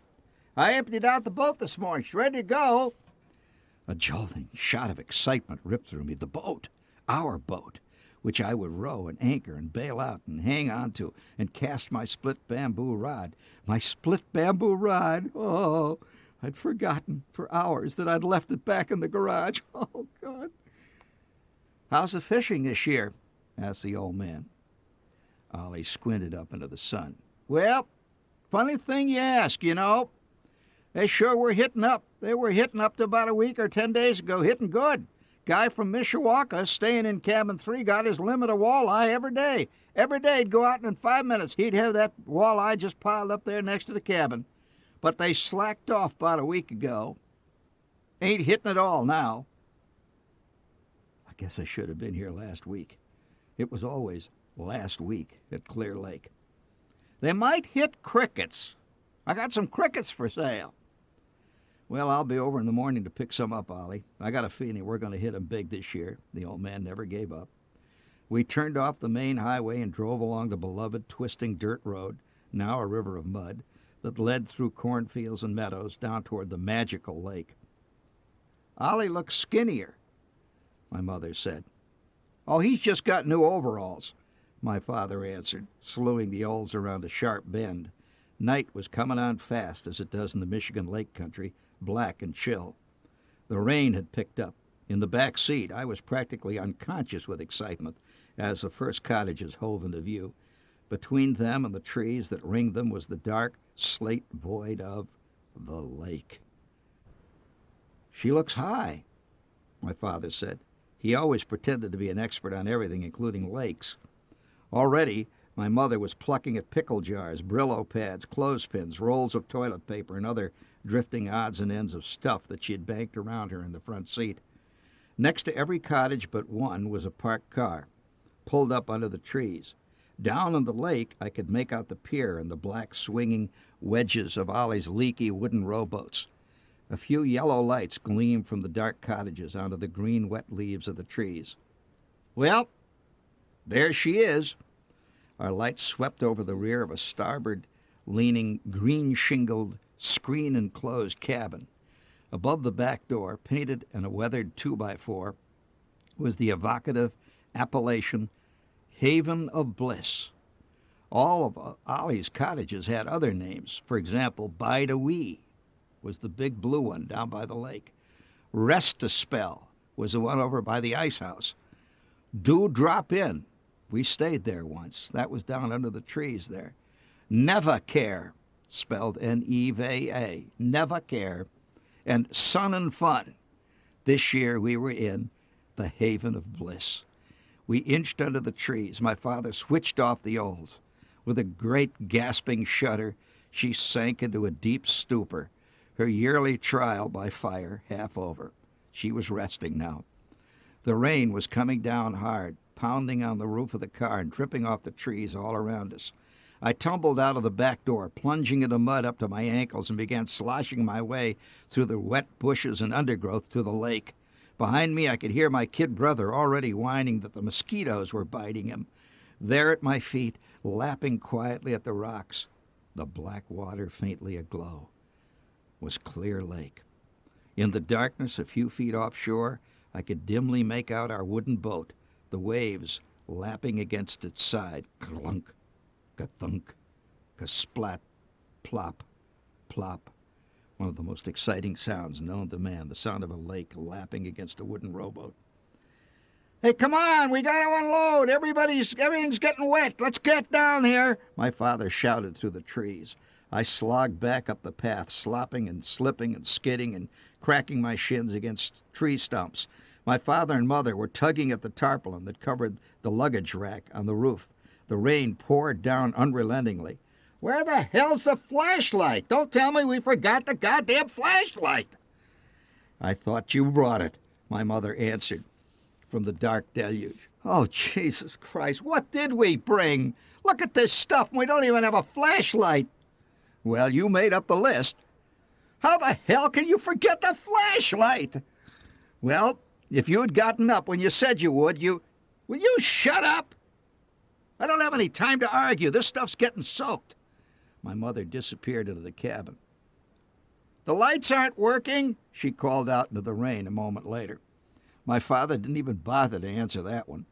I emptied out the boat this morning. She's ready to go." A jolting shot of excitement ripped through me. The boat, our boat, which I would row and anchor and bail out and hang on to and cast my split bamboo rod. My split bamboo rod! Oh, I'd forgotten for hours that I'd left it back in the garage. Oh, God. "How's the fishing this year?" asked the old man. Ollie squinted up into the sun. "Well, funny thing you ask, you know. They sure were hitting up. They were hitting up to about a week or 10 days ago, hitting good. Guy from Mishawaka, staying in cabin 3, got his limit of walleye every day. Every day he'd go out and in 5 minutes he'd have that walleye just piled up there next to the cabin. But they slacked off about a week ago. Ain't hitting at all now." I guess I should have been here last week. It was always last week at Clear Lake. "They might hit crickets. I got some crickets for sale." "Well, I'll be over in the morning to pick some up, Ollie. I got a feeling we're going to hit 'em big this year." The old man never gave up. We turned off the main highway and drove along the beloved twisting dirt road, now a river of mud, that led through cornfields and meadows down toward the magical lake. "Ollie looks skinnier," my mother said. "Oh, he's just got new overalls," my father answered, slewing the olds around a sharp bend. Night was coming on fast, as it does in the Michigan Lake country, black and chill. The rain had picked up. In the back seat, I was practically unconscious with excitement as the first cottages hove into view. Between them and the trees that ringed them was the dark slate void of the lake. "She looks high," my father said. He always pretended to be an expert on everything, including lakes. Already, my mother was plucking at pickle jars, Brillo pads, clothespins, rolls of toilet paper, and other drifting odds and ends of stuff that she had banked around her in the front seat. Next to every cottage but one was a parked car, pulled up under the trees. Down on the lake, I could make out the pier and the black swinging wedges of Ollie's leaky wooden rowboats. A few yellow lights gleamed from the dark cottages onto the green, wet leaves of the trees. Well, there she is. Our lights swept over the rear of a starboard-leaning, green-shingled, screen-enclosed cabin. Above the back door, painted in a weathered 2x4, was the evocative appellation Haven of Bliss. All of Ollie's cottages had other names. For example, Bide-A-Wee was the big blue one down by the lake. Rest-A-Spell was the one over by the ice house. Do Drop In. We stayed there once. That was down under the trees there. Never Care, spelled N-E-V-A, Never Care. And Sun and Fun. This year we were in the Haven of Bliss. We inched under the trees. My father switched off the oils. With a great gasping shudder, she sank into a deep stupor, her yearly trial by fire half over. She was resting now. The rain was coming down hard, pounding on the roof of the car and dripping off the trees all around us. I tumbled out of the back door, plunging into mud up to my ankles, and began sloshing my way through the wet bushes and undergrowth to the lake. Behind me, I could hear my kid brother already whining that the mosquitoes were biting him. There at my feet, lapping quietly at the rocks, the black water faintly aglow, was Clear Lake. In the darkness a few feet offshore, I could dimly make out our wooden boat, the waves lapping against its side. Clunk, ka-thunk, ka-splat, plop, plop. One of the most exciting sounds known to man, the sound of a lake lapping against a wooden rowboat. Hey, come on, we gotta unload. Everything's getting wet. Let's get down here, my father shouted through the trees. I slogged back up the path, slopping and slipping and skidding and cracking my shins against tree stumps. My father and mother were tugging at the tarpaulin that covered the luggage rack on the roof. The rain poured down unrelentingly. Where the hell's the flashlight? Don't tell me we forgot the goddamn flashlight. I thought you brought it, my mother answered from the dark deluge. Oh, Jesus Christ, what did we bring? Look at this stuff, and we don't even have a flashlight. Well, you made up the list. How the hell can you forget the flashlight? Well, if you had gotten up when you said you would, Will you shut up? I don't have any time to argue. This stuff's getting soaked. My mother disappeared into the cabin. The lights aren't working, she called out into the rain a moment later. My father didn't even bother to answer that one.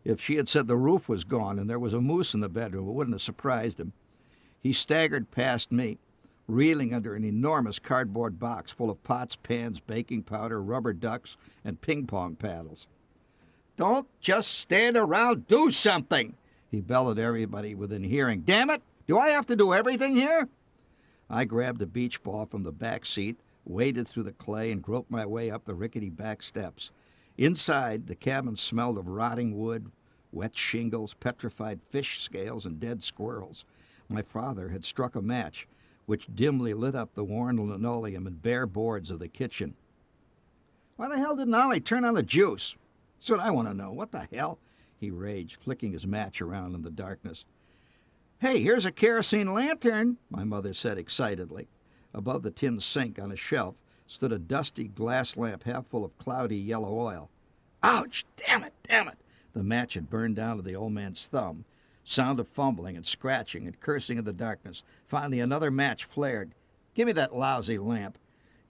If she had said the roof was gone and there was a moose in the bedroom, it wouldn't have surprised him. He staggered past me, reeling under an enormous cardboard box full of pots, pans, baking powder, rubber ducks, and ping-pong paddles. Don't just stand around, do something, he bellowed at everybody within hearing. Damn it, do I have to do everything here? I grabbed a beach ball from the back seat, waded through the clay, and groped my way up the rickety back steps. Inside, the cabin smelled of rotting wood, wet shingles, petrified fish scales, and dead squirrels. My father had struck a match, which dimly lit up the worn linoleum and bare boards of the kitchen. Why the hell didn't Ollie turn on the juice? That's what I want to know. What the hell? He raged, flicking his match around in the darkness. Hey, here's a kerosene lantern, my mother said excitedly. Above the tin sink on a shelf stood a dusty glass lamp half full of cloudy yellow oil. Ouch! Damn it! Damn it! The match had burned down to the old man's thumb. Sound of fumbling and scratching and cursing in the darkness. Finally, another match flared. Give me that lousy lamp.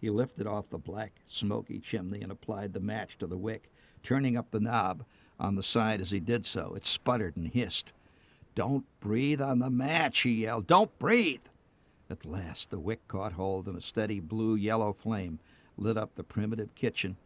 He lifted off the black, smoky chimney and applied the match to the wick, turning up the knob on the side as he did so. It sputtered and hissed. Don't breathe on the match, he yelled. Don't breathe! At last, the wick caught hold and a steady blue-yellow flame lit up the primitive kitchen.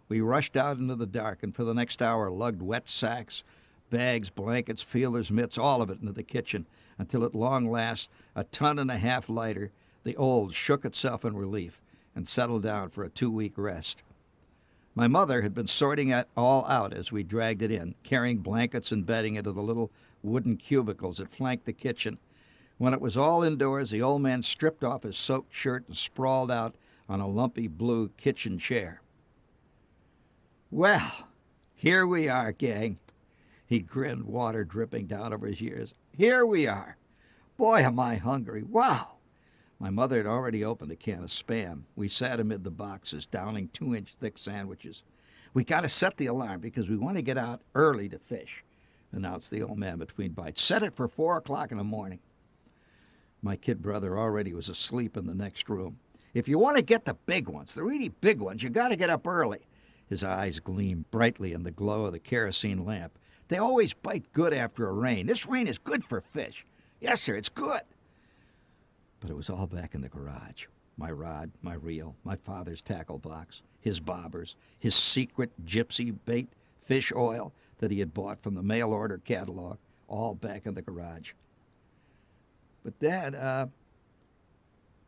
We rushed out into the dark and for the next hour lugged wet sacks, bags, blankets, feelers, mitts, all of it into the kitchen, until at long last, a ton and a half lighter, the old shook itself in relief and settled down for a 2-week rest. My mother had been sorting it all out as we dragged it in, carrying blankets and bedding into the little wooden cubicles that flanked the kitchen. When it was all indoors, the old man stripped off his soaked shirt and sprawled out on a lumpy blue kitchen chair. Well, here we are, gang. He grinned, water dripping down over his ears. "Here we are. Boy, am I hungry. Wow!" My mother had already opened a can of Spam. We sat amid the boxes, downing 2-inch thick sandwiches. "We got to set the alarm because we want to get out early to fish," announced the old man between bites. "Set it for 4 o'clock in the morning." My kid brother already was asleep in the next room. "If you want to get the big ones, the really big ones, you got to get up early." His eyes gleamed brightly in the glow of the kerosene lamp. "They always bite good after a rain. This rain is good for fish. Yes, sir, it's good." But it was all back in the garage. My rod, my reel, my father's tackle box, his bobbers, his secret gypsy bait fish oil that he had bought from the mail order catalog, all back in the garage. "But, Dad,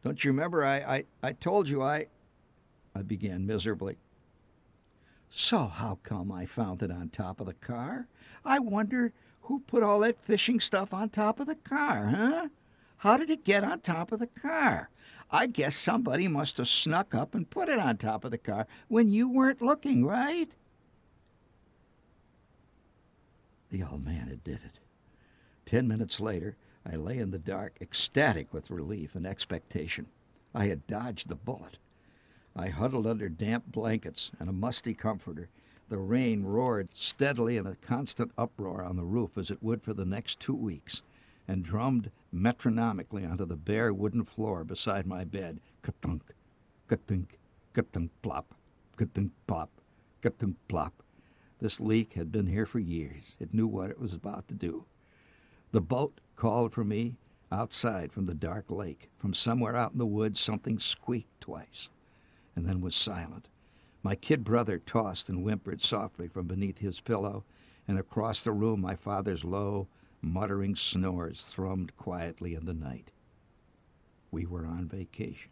don't you remember I told you I began miserably. "So how come I found it on top of the car? I wonder who put all that fishing stuff on top of the car, huh? How did it get on top of the car? I guess somebody must have snuck up and put it on top of the car when you weren't looking, right?" The old man had did it. 10 minutes later, I lay in the dark, ecstatic with relief and expectation. I had dodged the bullet. I huddled under damp blankets and a musty comforter. The rain roared steadily in a constant uproar on the roof as it would for the next 2 weeks, and drummed metronomically onto the bare wooden floor beside my bed. Ka-thunk, ka-thunk, ka-thunk, plop, ka-thunk, plop, ka-thunk, plop. This leak had been here for years. It knew what it was about to do. The boat called for me outside from the dark lake. From somewhere out in the woods, something squeaked twice, and then was silent. My kid brother tossed and whimpered softly from beneath his pillow, and across the room my father's low, muttering snores thrummed quietly in the night. We were on vacation.